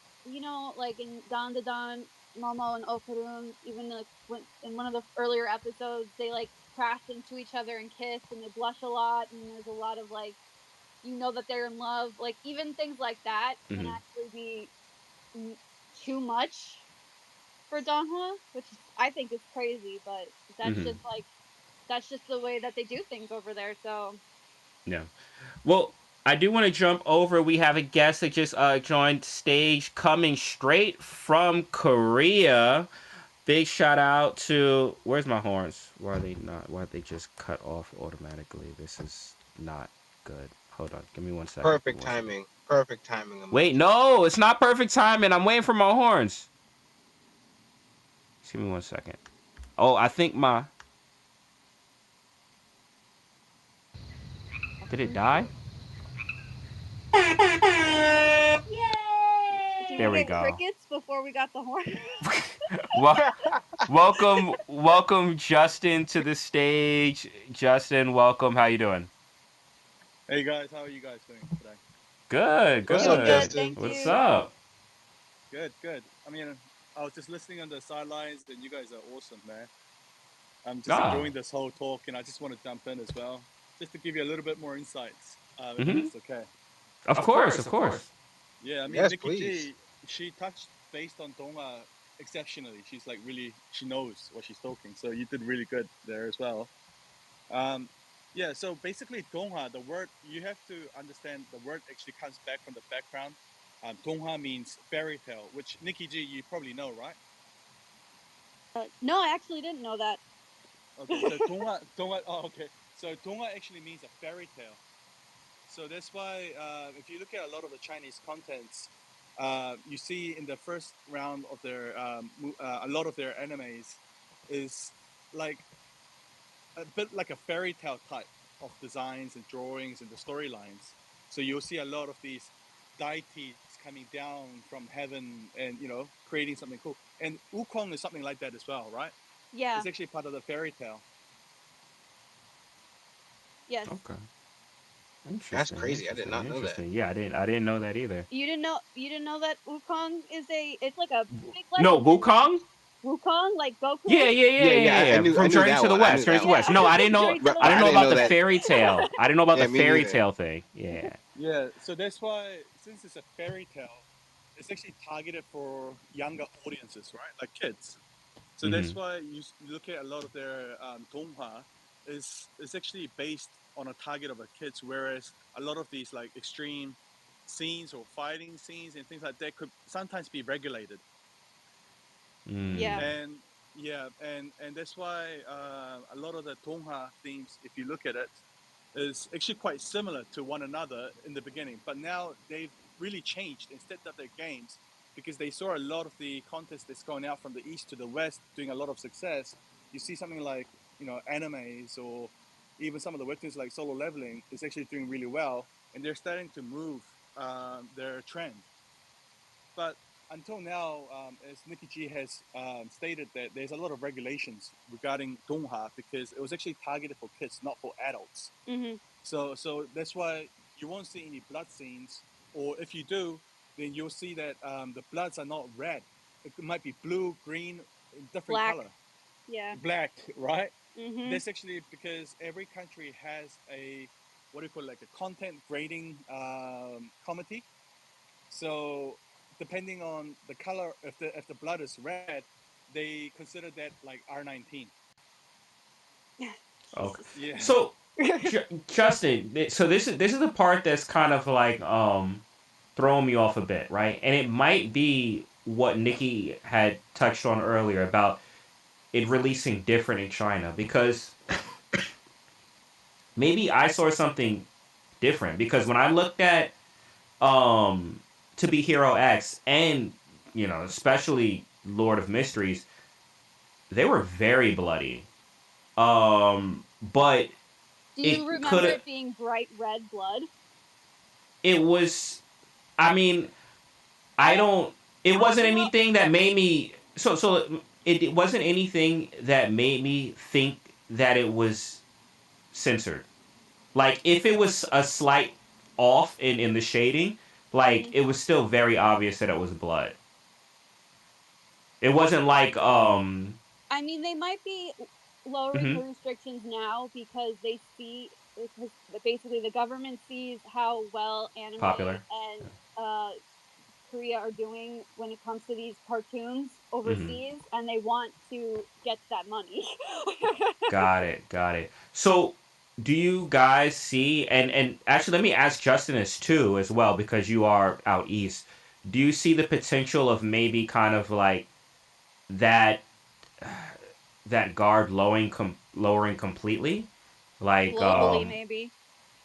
like in Don the Don, Momo and Okarun, even like when in one of the earlier episodes, they like crash into each other and kiss, and they blush a lot, and there's a lot of like, that they're in love. Like even things like that can Hmm. actually be mm, too much for Donghua, which I think is crazy, but that's Hmm. just like that's just the way that they do things over there. So Yeah. Well, I do want to jump over. We have a guest that just joined stage, coming straight from Korea. Big shout out to where's my horns? Why are they not? Why are they just cut off automatically? This is not good. Hold on, give me 1 second. Give me Perfect 1 second. timing. Perfect timing, Wait, emoji. no, it's not perfect timing. I'm waiting for my horns. Just give me 1 second. Oh, I think my did it die? did we There we get go. crickets before we got the horn? Well, welcome, Justin, to the stage. Justin, welcome. How you doing? Hey guys, how are you guys doing today? Good, What's up, Doing good, good. Justin? thank What's you. up? Good. I mean, I was just listening on the sidelines, and you guys are awesome, man. I'm just Ah, enjoying this whole talk, and I just want to jump in as well, just to give you a little bit more insights, if mm-hmm. that's okay. Of course, of course. Yeah, I mean, Yes, Nikki please. G, she touched based on Donghua exceptionally. She's like really, she knows what she's talking, so you did really good there as well. Um, yeah, so basically, Donghua, the word, you have to understand the word actually comes back from the background. Donghua means fairy tale, which Nikki G, you probably know, right? No, I actually didn't know that. Okay, so Donghua, oh, okay. So Donghua actually means a fairy tale. So that's why if you look at a lot of the Chinese contents, you see in the first round of their, a lot of their animes is like a bit like a fairy tale type of designs and drawings and the storylines. So you'll see a lot of these deities coming down from heaven and creating something cool. And Wukong is something like that as well, right? Yeah. It's actually part of the fairy tale. Yes. Okay. That's Interesting, crazy. I did interesting, not know that. interesting. Yeah, I didn't know that either. You didn't know that Wukong is it's like a big No, legend. Wukong? Wukong, like Goku. Yeah, yeah, yeah, Yeah, yeah, yeah. yeah, I yeah. knew I From knew Journey that to the one. I West. knew Journey that to the one. West. Yeah, No, I didn't know. Journey to the But I didn't I know West. didn't about know the that. fairy tale. I didn't know about Yeah, the me fairy neither. tale thing. Yeah. Yeah, so that's why, since it's a fairy tale, it's actually targeted for younger audiences, right? Like kids. So Mm-hmm. that's why you look at a lot of their Donghua is actually based on a target of a kids, whereas a lot of these like extreme scenes or fighting scenes and things like that could sometimes be regulated. Yeah. Mm. And yeah, and that's why a lot of the Donghua themes, if you look at it, is actually quite similar to one another in the beginning, but now they've really changed and stepped up their games because they saw a lot of the contests that's going out from the east to the west doing a lot of success. You see something like animes or even some of the webtoons like Solo Leveling is actually doing really well, and they're starting to move their trend. But until now, as Nikki G has stated, that there's a lot of regulations regarding Donghua because it was actually targeted for kids, not for adults. Hmm. So that's why you won't see any blood scenes, or if you do, then you'll see that the bloods are not red. It might be blue, green, different Black. color, Yeah. black, right? Hmm. That's actually because every country has a what do you call it, like a content grading committee. So depending on the color, if the blood is red, they consider that like R19. Okay. Jesus. Yeah. So, Justin, so this is the part that's kind of like throwing me off a bit, right? And it might be what Nikki had touched on earlier about it releasing different in China because maybe I saw something different because when I looked at To Be Hero X and especially Lord of Mysteries, they were very bloody. But Do you it remember could it being bright red blood? it was I mean, I don't it wasn't You know, anything that made me it wasn't anything that made me think that it was censored. Like if it was a slight off in the shading, like mhm. it was still very obvious that it was blood. It wasn't like I mean, they might be lowering the mhm, restrictions now because they see, because basically the government sees how well anime popular. and uh, Korea are doing when it comes to these cartoons Mhm. overseas, and they want to get that money. Got it. Got it. So, do you guys see and actually let me ask Justin this too as well because you are out east. Do you see the potential of maybe kind of like that that guard lowering completely? Like Globally, maybe.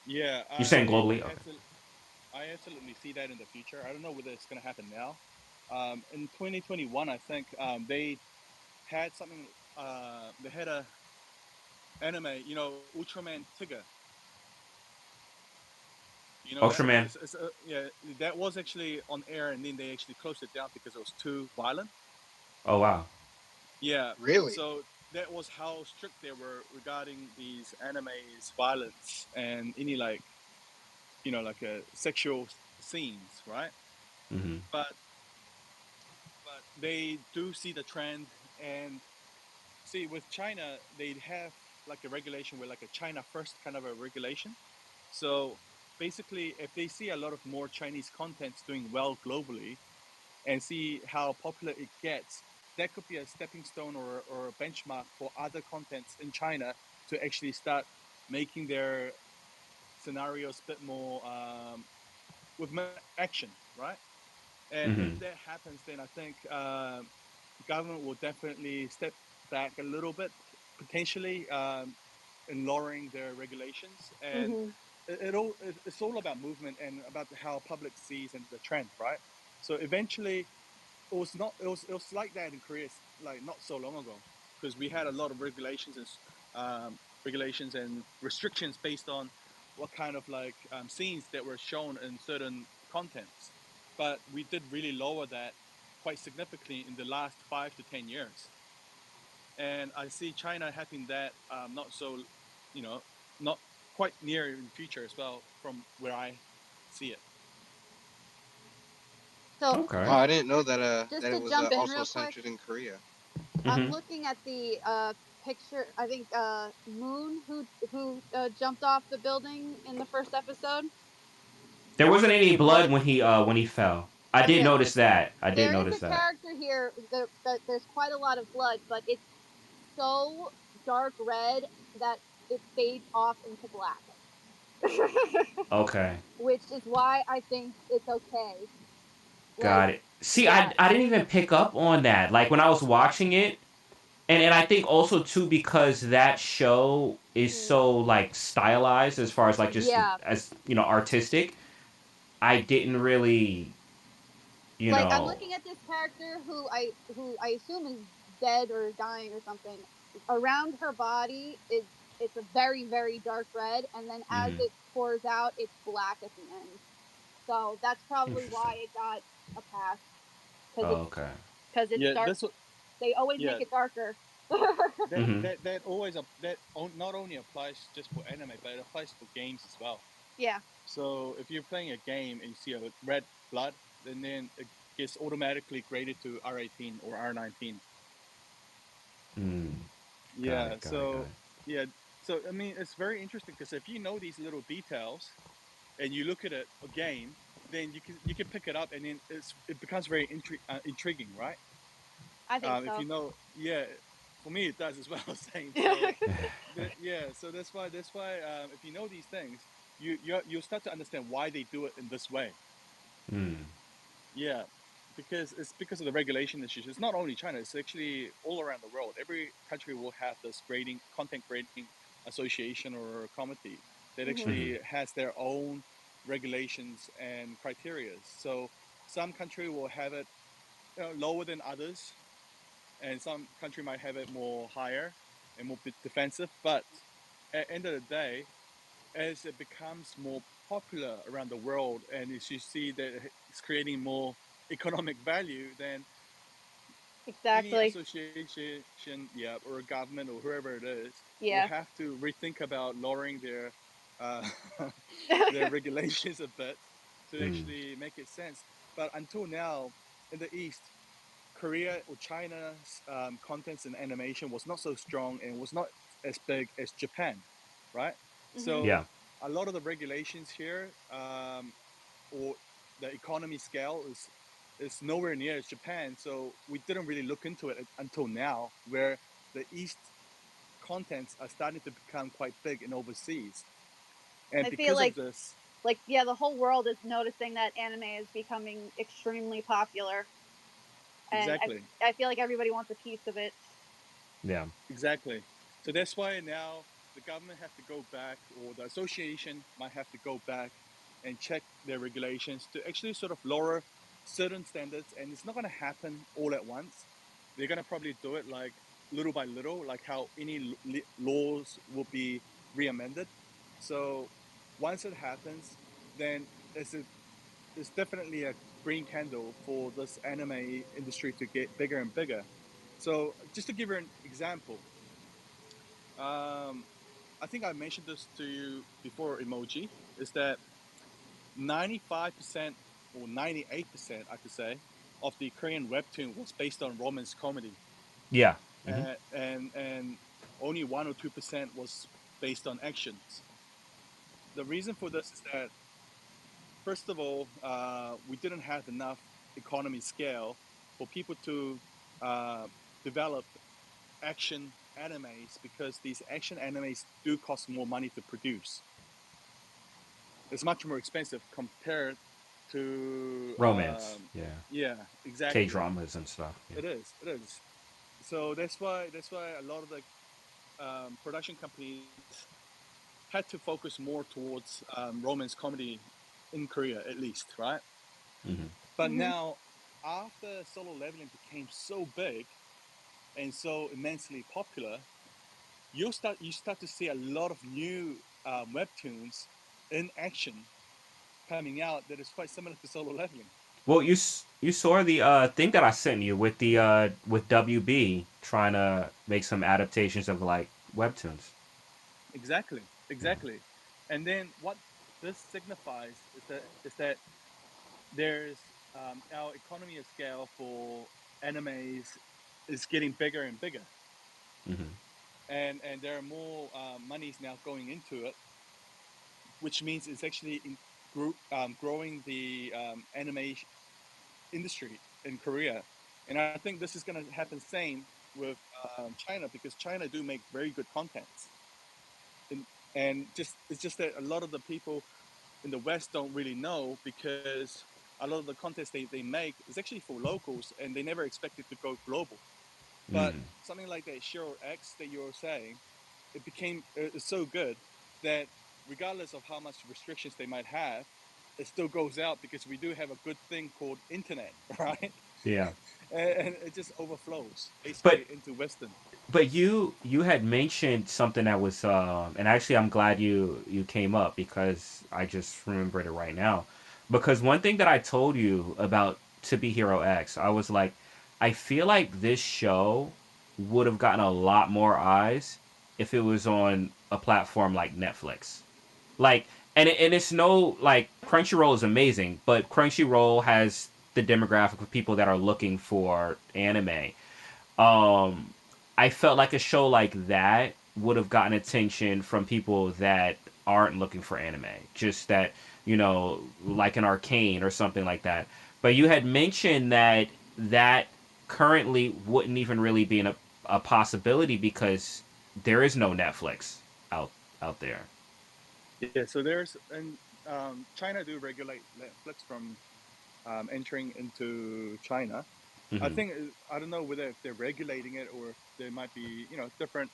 Yeah, you're I saying do globally? Okay. absolutely. I absolutely see that in the future. I don't know whether it's going to happen now. In 2021, I think they had something. They had a anime, Ultraman Tiger. You know that? Ultraman. Yeah, that was actually on air, and then they actually closed it down because it was too violent. Oh wow. Yeah, Really? so that was how strict they were regarding these animes, violence, and any like like sexual scenes, right? Mhm. But they do see the trend, and see with China, they have like a regulation with like a China first kind of a regulation. So basically, if they see a lot of more Chinese contents doing well globally and see how popular it gets, that could be a stepping stone or a benchmark for other contents in China to actually start making their scenarios a bit more with action, right? And if Mhm. that happens, then I think government will definitely step back a little bit, potentially, in lowering their regulations. And Hmm. it's all about movement and about how public sees and the trend, right? So eventually, it was like that in Korea, like not so long ago, because we had a lot of regulations and restrictions based on what kind of like scenes that were shown in certain contents. But we did really lower that quite significantly in the last 5 to 10 years, and I see China having that not so, you know, not quite near in the future as well, from where I see it. So, Okay. Wow, I didn't know that just that to it was jump in also real quick, censored in Korea. I'm Hmm. looking at the picture. I think Moon, who jumped off the building in the first episode. There wasn't any blood when he fell. I did Okay, notice that. I did there is notice a that. character here that there's quite a lot of blood, but it's so dark red that it fades off into black. Okay, Which is why I think it's okay. Like, got it. See, yeah. I didn't even pick up on that. Like when I was watching it, and I think also too because that show is Mm. so like stylized as far as like just Yeah. as artistic. I didn't really you Like, I'm know. looking at this character who I assume is dead or dying or something. Around her body is it's a very very dark red, and then as Mhm. it pours out, it's black at the end. So that's probably Interesting. why it got a pass because Oh, okay. it's Yeah, dark. that's what. They always Yeah, make it darker. that Mhm. that that always not only applies just for anime, but it applies for games as well. Yeah. So if you're playing a game and you see a red blood, then it gets automatically graded to R18 or R19. Mm. Got Yeah. it. Got it. Got So it. yeah. So I mean, it's very interesting because if you know these little details and you look at it a game, then you can pick it up and then it becomes very intriguing, right? I think If so. you know, yeah. For me, it does as well. Same. So yeah. So that's why if you know these things, you'll start to understand why they do it in this way. Mm. Yeah, because it's because of the regulation issues. It's not only China; it's actually all around the world. Every country will have this content grading association or committee that Mhm. Mhm. actually has their own regulations and criteria. So some country will have it lower than others, and some country might have it more higher and more defensive. But at the end of the day, as it becomes more popular around the world and as you see that it's creating more economic value, then any Exactly. association, yeah, or a government or whoever it is, will Yeah. have to rethink about lowering their uh, their regulations a bit to Mm. actually make it sense. But until now, in the East, Korea or China's contents and animation was not so strong and was not as big as Japan, right? Mhm. So Yeah. a lot of the regulations here, or the economy scale is nowhere near as Japan. So we didn't really look into it until now, where the East contents are starting to become quite big in overseas, and I feel because of like this, yeah, the whole world is noticing that anime is becoming extremely popular, and exactly. I feel like everybody wants a piece of it. Yeah. Exactly. So that's why now the government have to go back, or the association might have to go back and check their regulations to actually sort of lower certain standards. And it's not going to happen all at once. They're going to probably do it like little by little, like how any laws will be re-amended. So once it happens, then it's definitely a green candle for this anime industry to get bigger and bigger. So just to give you an example, um, I think I mentioned this to you before, emoji, is that 95% or 98%, I could say, of the Korean webtoon was based on romance comedy, Yeah. Mhm. and only 1 or 2% was based on actions. The reason for this is that, first of all, we didn't have enough economy scale for people to uh, develop action animes, because these action animes do cost more money to produce. It's much more expensive compared to Romance. Yeah. yeah, K exactly. dramas and stuff. Yeah. It is. So that's why a lot of the production companies had to focus more towards romance comedy in Korea, at least, right? Mhm. But Mhm. now, after Solo Leveling became so big and so immensely popular, you start to see a lot of new webtoons in action coming out that is quite similar to Solo Leveling. Well, you saw the thing that I sent you with the with WB trying to make some adaptations of like webtoons. Exactly, Yeah. exactly. And then what this signifies is that there's our economy of scale for animes is getting bigger and bigger, Hmm. and there are more monies now going into it, which means it's actually growing the anime industry in Korea. And I think this is going to happen same with China, because China do make very good contents. And, and just it's just that a lot of the people in the West don't really know, because a lot of the contents they make is actually for locals, and they never expect it to go global. But Hmm. something like that Shiro X that you were saying, it became it's so good that regardless of how much restrictions they might have, it still goes out, because we do have a good thing called internet, right? Yeah. And it just overflows But basically into Western. you had mentioned something that was and actually I'm glad you came up because I just remembered it right now. Because one thing that I told you about To Be Hero X, I was like, I feel like this show would have gotten a lot more eyes if it was on a platform like Netflix. Like, and it's no, like, Crunchyroll is amazing, but Crunchyroll has the demographic of people that are looking for anime. um I felt like a show like that would have gotten attention from people that aren't looking for anime, just that, like an Arcane or something like that. But you had mentioned that that currently wouldn't even really be a possibility because there is no Netflix out out there. Yeah, so there's and China do regulate Netflix from entering into China. I Hmm. think I don't know whether if they're regulating it or if there might be different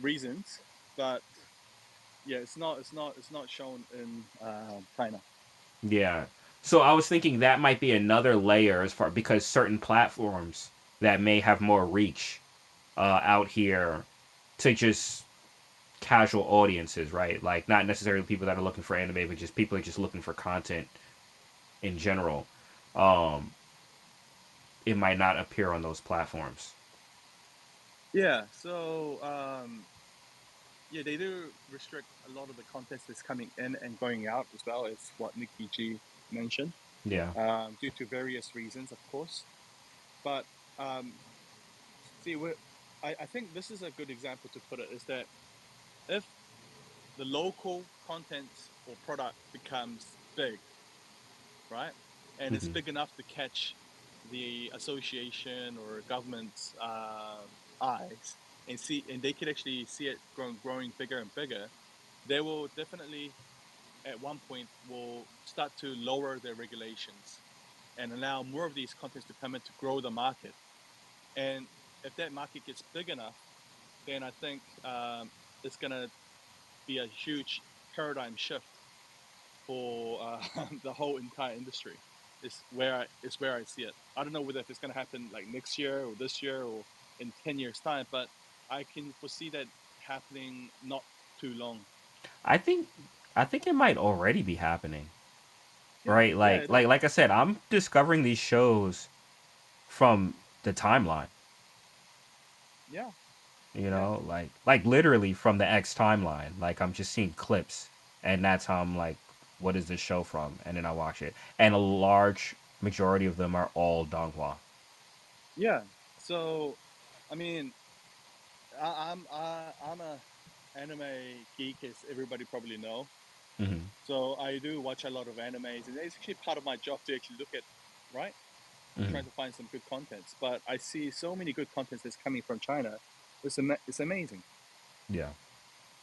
reasons, but yeah, it's not shown in China. Yeah. So I was thinking that might be another layer as far because certain platforms that may have more reach out here to just casual audiences, right? Like not necessarily people that are looking for anime, but just people are just looking for content in general. Um, it might not appear on those platforms. Yeah, so yeah, they do restrict a lot of the content that's coming in and going out, as well as what Nikki G mentioned, Yeah. due to various reasons, of course. But um, see, I think this is a good example to put it, is that if the local content or product becomes big, right? And it's Hmm. big enough to catch the association or government's eyes, and they could actually see it growing bigger and bigger. They will definitely, at one point, will start to lower their regulations and allow more of these contents to come in to grow the market. And if that market gets big enough, then I think it's gonna be a huge paradigm shift for the whole entire industry. Is where I see it. I don't know whether if it's going to happen like next year or this year or in 10 years time, but I can foresee that happening not too long. I think I think it might already be happening, Yeah, right? yeah, Like it like is. like I said, I'm discovering these shows from the timeline. Yeah, You yeah, know, like literally from the X timeline. Like I'm just seeing clips, and that's how I'm like, what is this show from? And then I watch it, and a large majority of them are all Donghua. yeah. So, I mean, I'm a anime geek, as everybody probably know. Hmm. So I do watch a lot of animes, and it's actually part of my job to actually look at, right, Hmm. trying to find some good contents. But I see so many good contents that's coming from China. It's amazing. Yeah,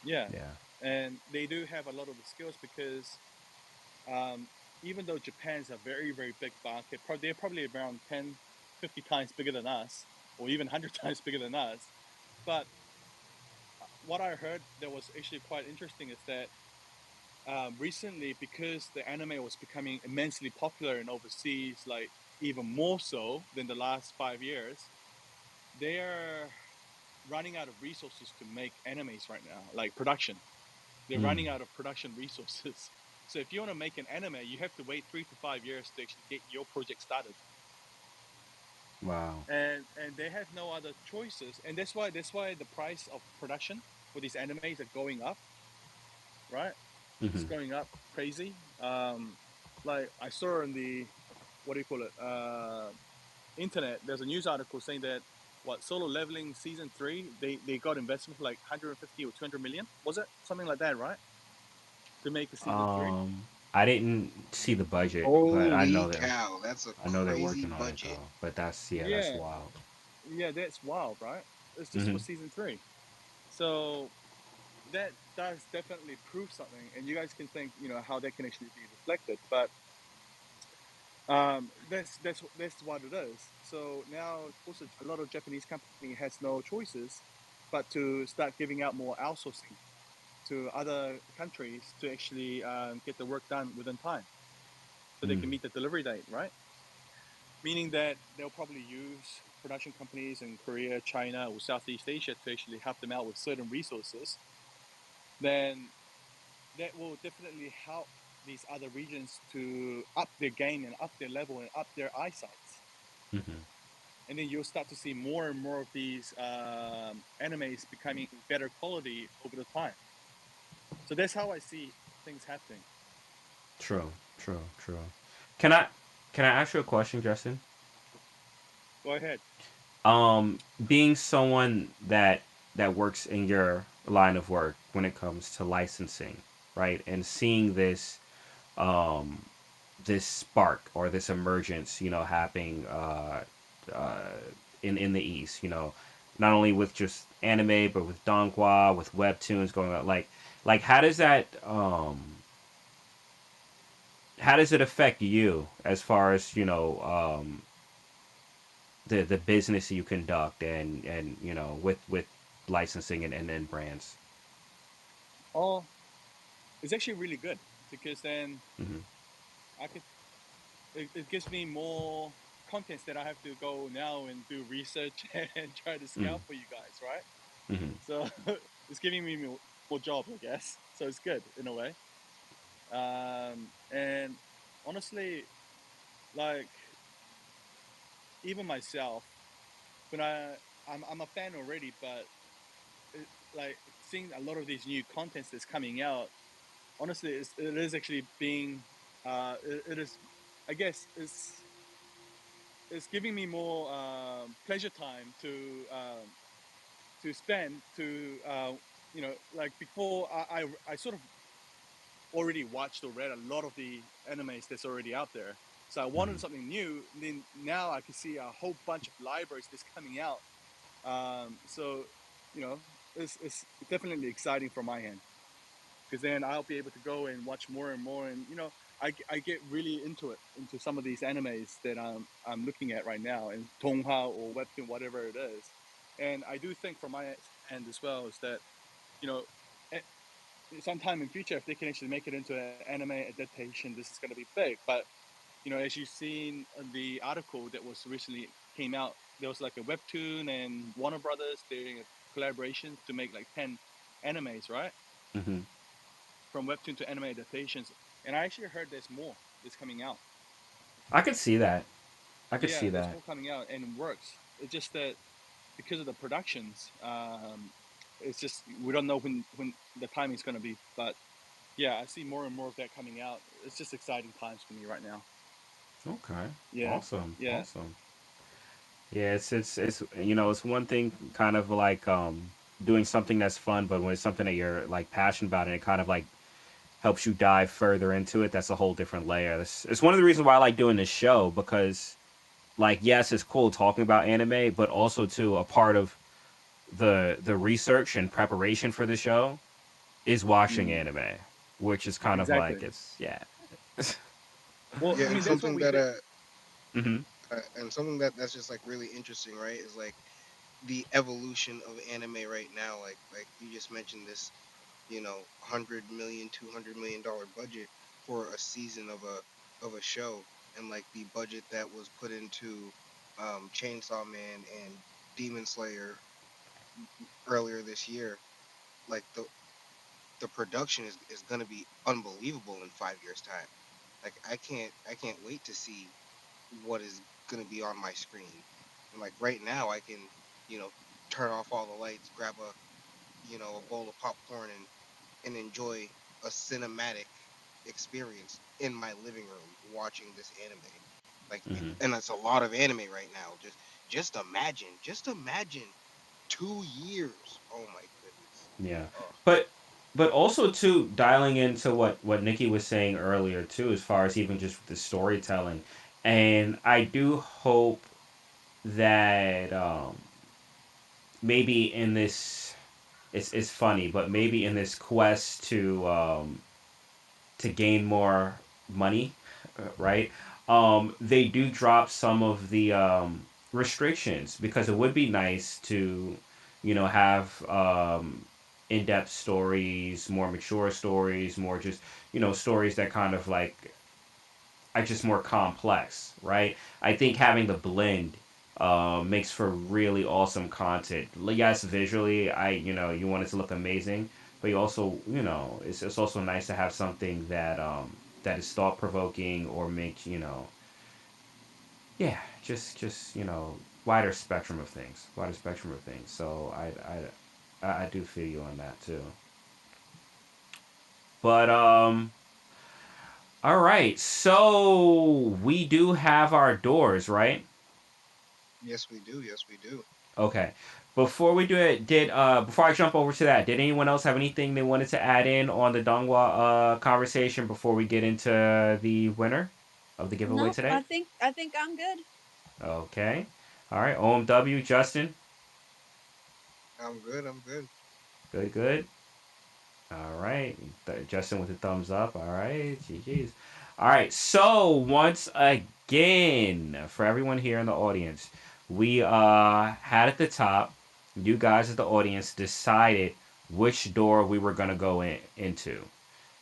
Yeah, yeah. and they do have a lot of the skills, because um, even though Japan's a very very big market, they're probably around 10, 50 times bigger than us, or even 100 times bigger than us. But what I heard that was actually quite interesting is that recently, because the anime was becoming immensely popular in overseas, like even more so than the last 5 years, they're running out of resources to make animes right now, like production. They're Mm. running out of production resources. So if you want to make an anime, you have to wait 3 to 5 years to actually get your project started. Wow. And they have no other choices. And that's why the price of production for these animes are going up, right? It's Hmm. going up crazy. Like I saw in the, what do you call it? internet, there's a news article saying that what Solo Leveling season three, they got investment for like 150 or 200 million. Was it something like that, right? To make a season three. I didn't see the budget, but Holy cow, that's a I know they're crazy working on it budget. though. But that's yeah, that's Yeah, wild. yeah, that's wild, right? It's just for Hmm. season three. So that does definitely prove something, and you guys can think, how that can actually be reflected. But that's what it is. So now, of course, a lot of Japanese company has no choices but to start giving out more outsourcing to other countries to actually get the work done within time, so they Mm. can meet the delivery date, right? Meaning that they'll probably use production companies in Korea, China, or Southeast Asia to actually help them out with certain resources. Then that will definitely help these other regions to up their game and up their level and up their eyesights. Hmm. And then you'll start to see more and more of these animes becoming better quality over the time. So that's how I see things happening. True, true, true. Can I can I ask you a question, Justin? Go ahead. Being someone that works in your line of work when it comes to licensing, right, and seeing um, this spark or this emergence, happening uh, in the East, not only with just anime but with Donghua, with webtoons going on, like how does it affect you as far as the business you conduct and with licensing and brands. Oh, it's actually really good because then Hmm. I could it gives me more contents that I have to go now and do research and try to Mm. scout for you guys, right? Hmm. So it's giving me more jobs, I guess. So it's good in a way. And honestly, like even myself, when I'm a fan already, but like seeing a lot of these new contents that's coming out, honestly, it is actually being, it is, I guess, it's giving me more pleasure time to spend to like before I sort of already watched or read a lot of the animes that's already out there. So I Hmm. wanted something new. And then now I can see a whole bunch of libraries that's coming out. So it's definitely exciting from my end because then I'll be able to go and watch more and more. And I get really into it, into some of these animes that I'm looking at right now in Donghua or Webtoon, whatever it is. And I do think from my end as well is that you know sometime in future, if they can actually make it into an anime adaptation, this is going to be big. But as you've seen in the article that was recently came out, there was like a webtoon and Warner Brothers doing a collaboration to make like 10 animes, right? Hmm. From webtoon to anime adaptations. And I actually heard there's more that's coming out. I could see that. I could see Yeah, there's that. more coming out and it works. It's just that because of the productions, it's just we don't know when the timing is going to be. But yeah, I see more and more of that coming out. It's just exciting times for me right now. Okay. Yeah, Awesome. yeah, Awesome. Yeah, it's it's one thing kind of like doing something that's fun, but when it's something that you're like passionate about and it kind of like helps you dive further into it, that's a whole different layer. It's one of the reasons why I like doing this show because like yes, it's cool talking about anime, but also too a part of the research and preparation for the show is watching mm, anime, which is kind of like exactly. it's yeah. Well, Yeah, I and mean that's what something we that did. Hmm. that's just like really interesting, right? Is like the evolution of anime right now. Like you just mentioned this, 100 million, $200 million budget for a season of a show, and like the budget that was put into Chainsaw Man and Demon Slayer earlier this year. Like the production is gonna be unbelievable in 5 years time. Like I can't wait to see what is gonna be on my screen. And like right now I can, you know, turn off all the lights, grab a bowl of popcorn and enjoy a cinematic experience in my living room watching this anime. Like, Hmm. and it's a lot of anime right now. Just imagine 2 years. Oh my goodness. Yeah, Oh, but also too, dialing into what Nikki was saying earlier too, as far as even just the storytelling, and I do hope that maybe in this, it's funny, but maybe in this quest to gain more money, right? They do drop some of the restrictions, because it would be nice to, have in-depth stories, more mature stories, more just, stories that kind of like are just more complex, right? I think having the blend makes for really awesome content. Yes, visually, you want it to look amazing, but you also, it's also nice to have something that is thought provoking, or makes, yeah, just wider spectrum of things, wider spectrum of things. So I do feel you on that too. But all right, so we do have our doors, right? yes, we do. Yes, we do. Okay. Before we do it, before I jump over to that, did anyone else have anything they wanted to add in on the Donghua conversation before we get into the winner of the giveaway Nope. I today? think I think I'm good. Okay. All right. OMW, Justin. I'm good. I'm good. Good, good. All right. Justin with a thumbs up. All right. GG's. All right. So, once again, for everyone here in the audience, we had at the top, you guys at the audience decided which door we were going to go into.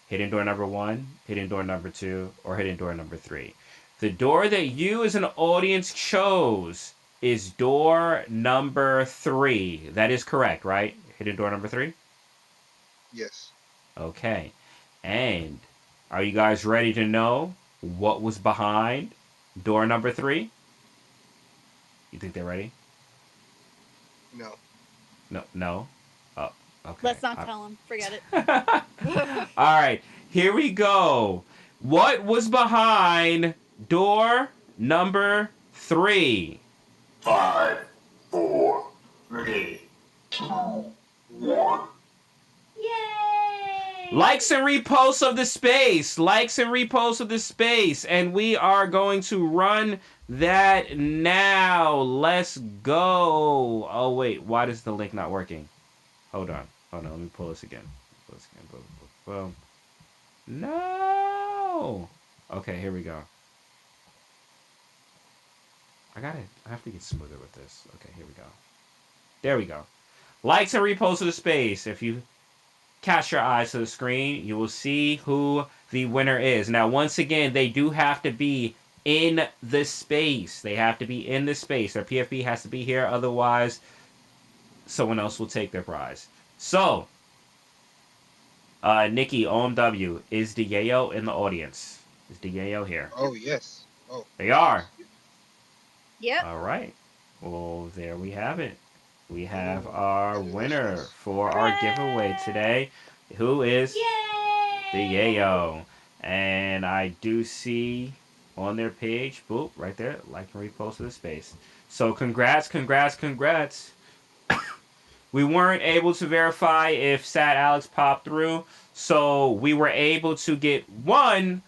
Hidden door number one, hidden door number two, or hidden door number three. The door that you as an audience chose is door number three. That is correct, right? Hidden door number three? Yes. Okay. And are you guys ready to know what was behind door number three? You think they're ready? No. No, no. Oh, okay. Let's not tell him. Forget it. All right, here we go. What was behind door number three? Five, four, three, two, one. Yay! Likes and reposts of the space. Likes and reposts of the space. And we are going to run that now. Let's go. Oh, wait. Why is the link not working? Hold on. Hold on. Let me pull this again. Pull this again. Boom, boom, boom. No. Okay, here we go. I have to get smoother with this. Okay, here we go. There we go. Likes and reposts of the space. If you cast your eyes to the screen, you will see who the winner is. Now, once again, they do have to be in the space. They have to be in the space. Their PFP has to be here. Otherwise, someone else will take their prize. So, Nikki, OMW, is Diego in the audience? Is Diego here? Oh yes. Oh They yes. are. Yep. All right. Well, there we have it. We have Oh, our winner congratulations. for our giveaway Hooray! today, who is the Yay! Yayo. And I do see on their page, boop, right there, like and repost to the space. So congrats, congrats, congrats. We weren't able to verify if Sad Alex popped through, so we were able to get one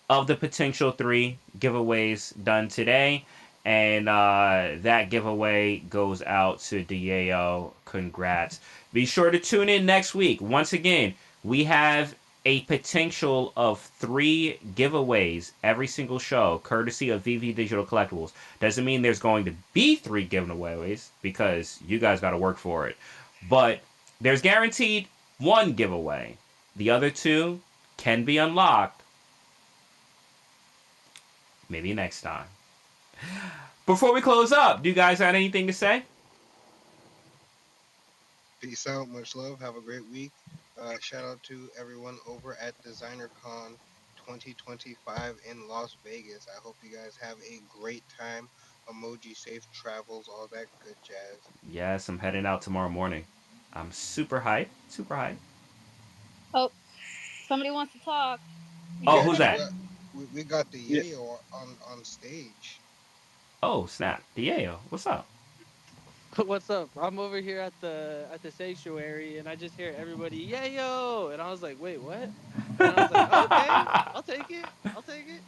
of the potential three giveaways done today. And that giveaway goes out to Diego. Congrats. Be sure to tune in next week. Once again, we have a potential of three giveaways every single show, courtesy of VV Digital Collectibles. Doesn't mean there's going to be three giveaways, because you guys got to work for it. But there's guaranteed one giveaway. The other two can be unlocked maybe next time. Before we close up, do you guys have anything to say? Peace out. Much love. Have a great week. Shout out to everyone over at DesignerCon 2025 in Las Vegas. I hope you guys have a great time. Emoji safe travels, all that good jazz. Yes, I'm heading out tomorrow morning. I'm super hyped. Super hyped. Oh, somebody wants to talk. Oh, Yeah, who's you that? got. We got the Yeah. yayo on stage. Oh snap, Diego, what's up? What's up? I'm over here at the sanctuary, and I just hear everybody, "Yeah, yo!" And I was like, "Wait, what?" And I was like, oh, "Okay, I'll take it. I'll take it."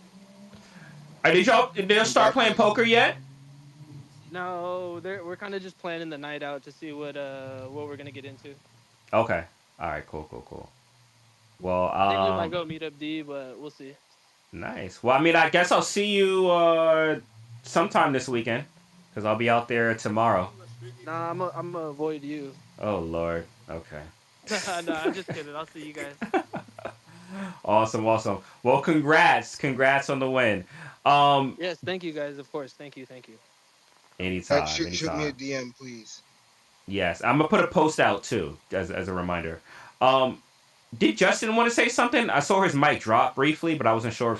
Did y'all start playing poker Congratulations. yet? No, we're kind of just planning the night out to see what we're gonna get into. Okay. All right. Cool. Cool. Cool. Well, I think we might go meet up D, but we'll see. nice. Well, I mean, I guess I'll see you sometime this weekend because I'll be out there tomorrow. Nah, I'm gonna avoid you. Oh Lord. Okay. Nah, I'm just kidding. I'll see you guys. Awesome. Awesome. Well, congrats on the win. Um, Yes, thank you guys. Of course, thank you, thank you. anytime. Shoot me a Anytime. DM, please. Yes, I'm gonna put a post out too as a reminder. Um, did Justin want to say something? I saw his mic drop briefly, but I wasn't sure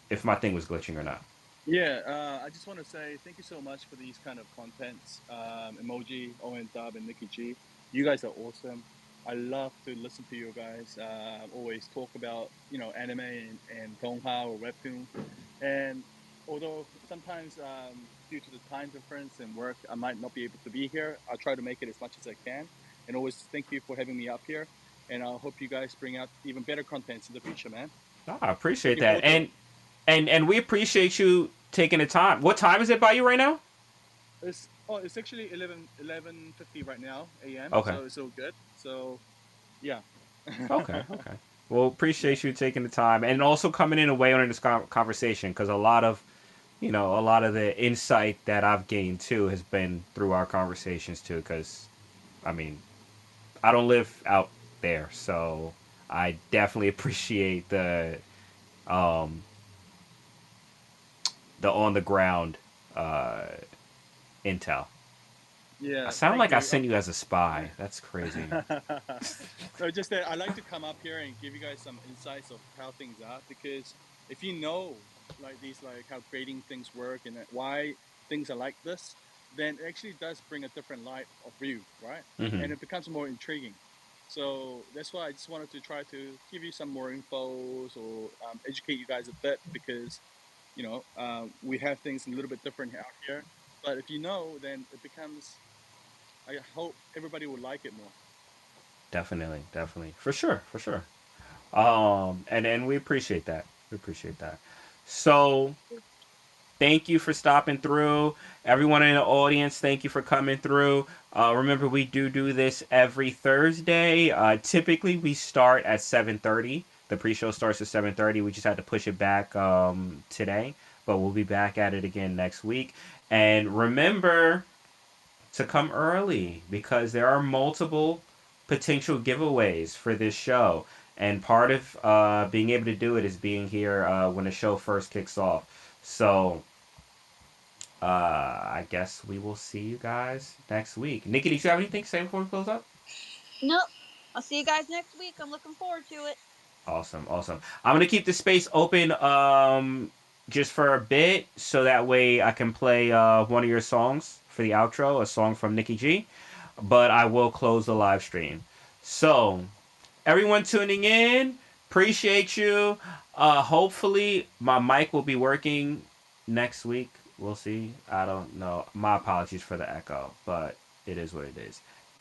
if my thing was glitching or not. Yeah, I just want to say thank you so much for these kind of contents. Emoji, Owen Dub, and Nikki G. You guys are awesome. I love to listen to you guys. Always talk about anime and Donghua or webtoon. And although sometimes due to the time difference and work, I might not be able to be here. I'll try to make it as much as I can. And always thank you for having me up here. And I hope you guys bring out even better contents in the future, man. Oh, I appreciate Looking that, forward to it. and we appreciate you taking the time. What time is it by you right now? It's actually 11:50 right now a.m. Okay. So it's all good. So yeah. Okay. Okay. Well, Yeah. appreciate you taking the time and also coming in and weighing in this conversation because a lot of the insight that I've gained too has been through our conversations too. Because I mean, I don't live out there, so I definitely appreciate um, the on the ground uh, intel. I Yeah. sound Thank like I you. sent you as a spy. That's crazy. No, just that I like to come up here and give you guys some insights of how things are because if you know like these like how grading things work and why things are like this, then it actually does bring a different light of view, right? Hmm. And it becomes more intriguing. So that's why I just wanted to try to give you some more infos or educate you guys a bit because we have things a little bit different out here. But if you know, then it becomes. I hope everybody will like it more. Definitely, definitely, for sure, for sure. And we appreciate that. We appreciate that. So thank you for stopping through. Everyone in the audience, thank you for coming through. Remember, we do this every Thursday. Typically, we start at 7:30. The pre-show starts at 7:30. We just had to push it back today, but we'll be back at it again next week. And remember to come early because there are multiple potential giveaways for this show. And part of being able to do it is being here when the show first kicks off. So I guess we will see you guys next week. Nikki, did you have anything to say before we close up? Nope. I'll see you guys next week. I'm looking forward to it. Awesome, awesome. I'm gonna keep the space open just for a bit so that way I can play one of your songs for the outro, a song from Nikki G. But I will close the live stream. So everyone tuning in, appreciate you. Hopefully my mic will be working next week. We'll see. I don't know. My apologies for the echo, but it is what it is.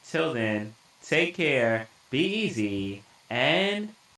Till then, take care, be easy, and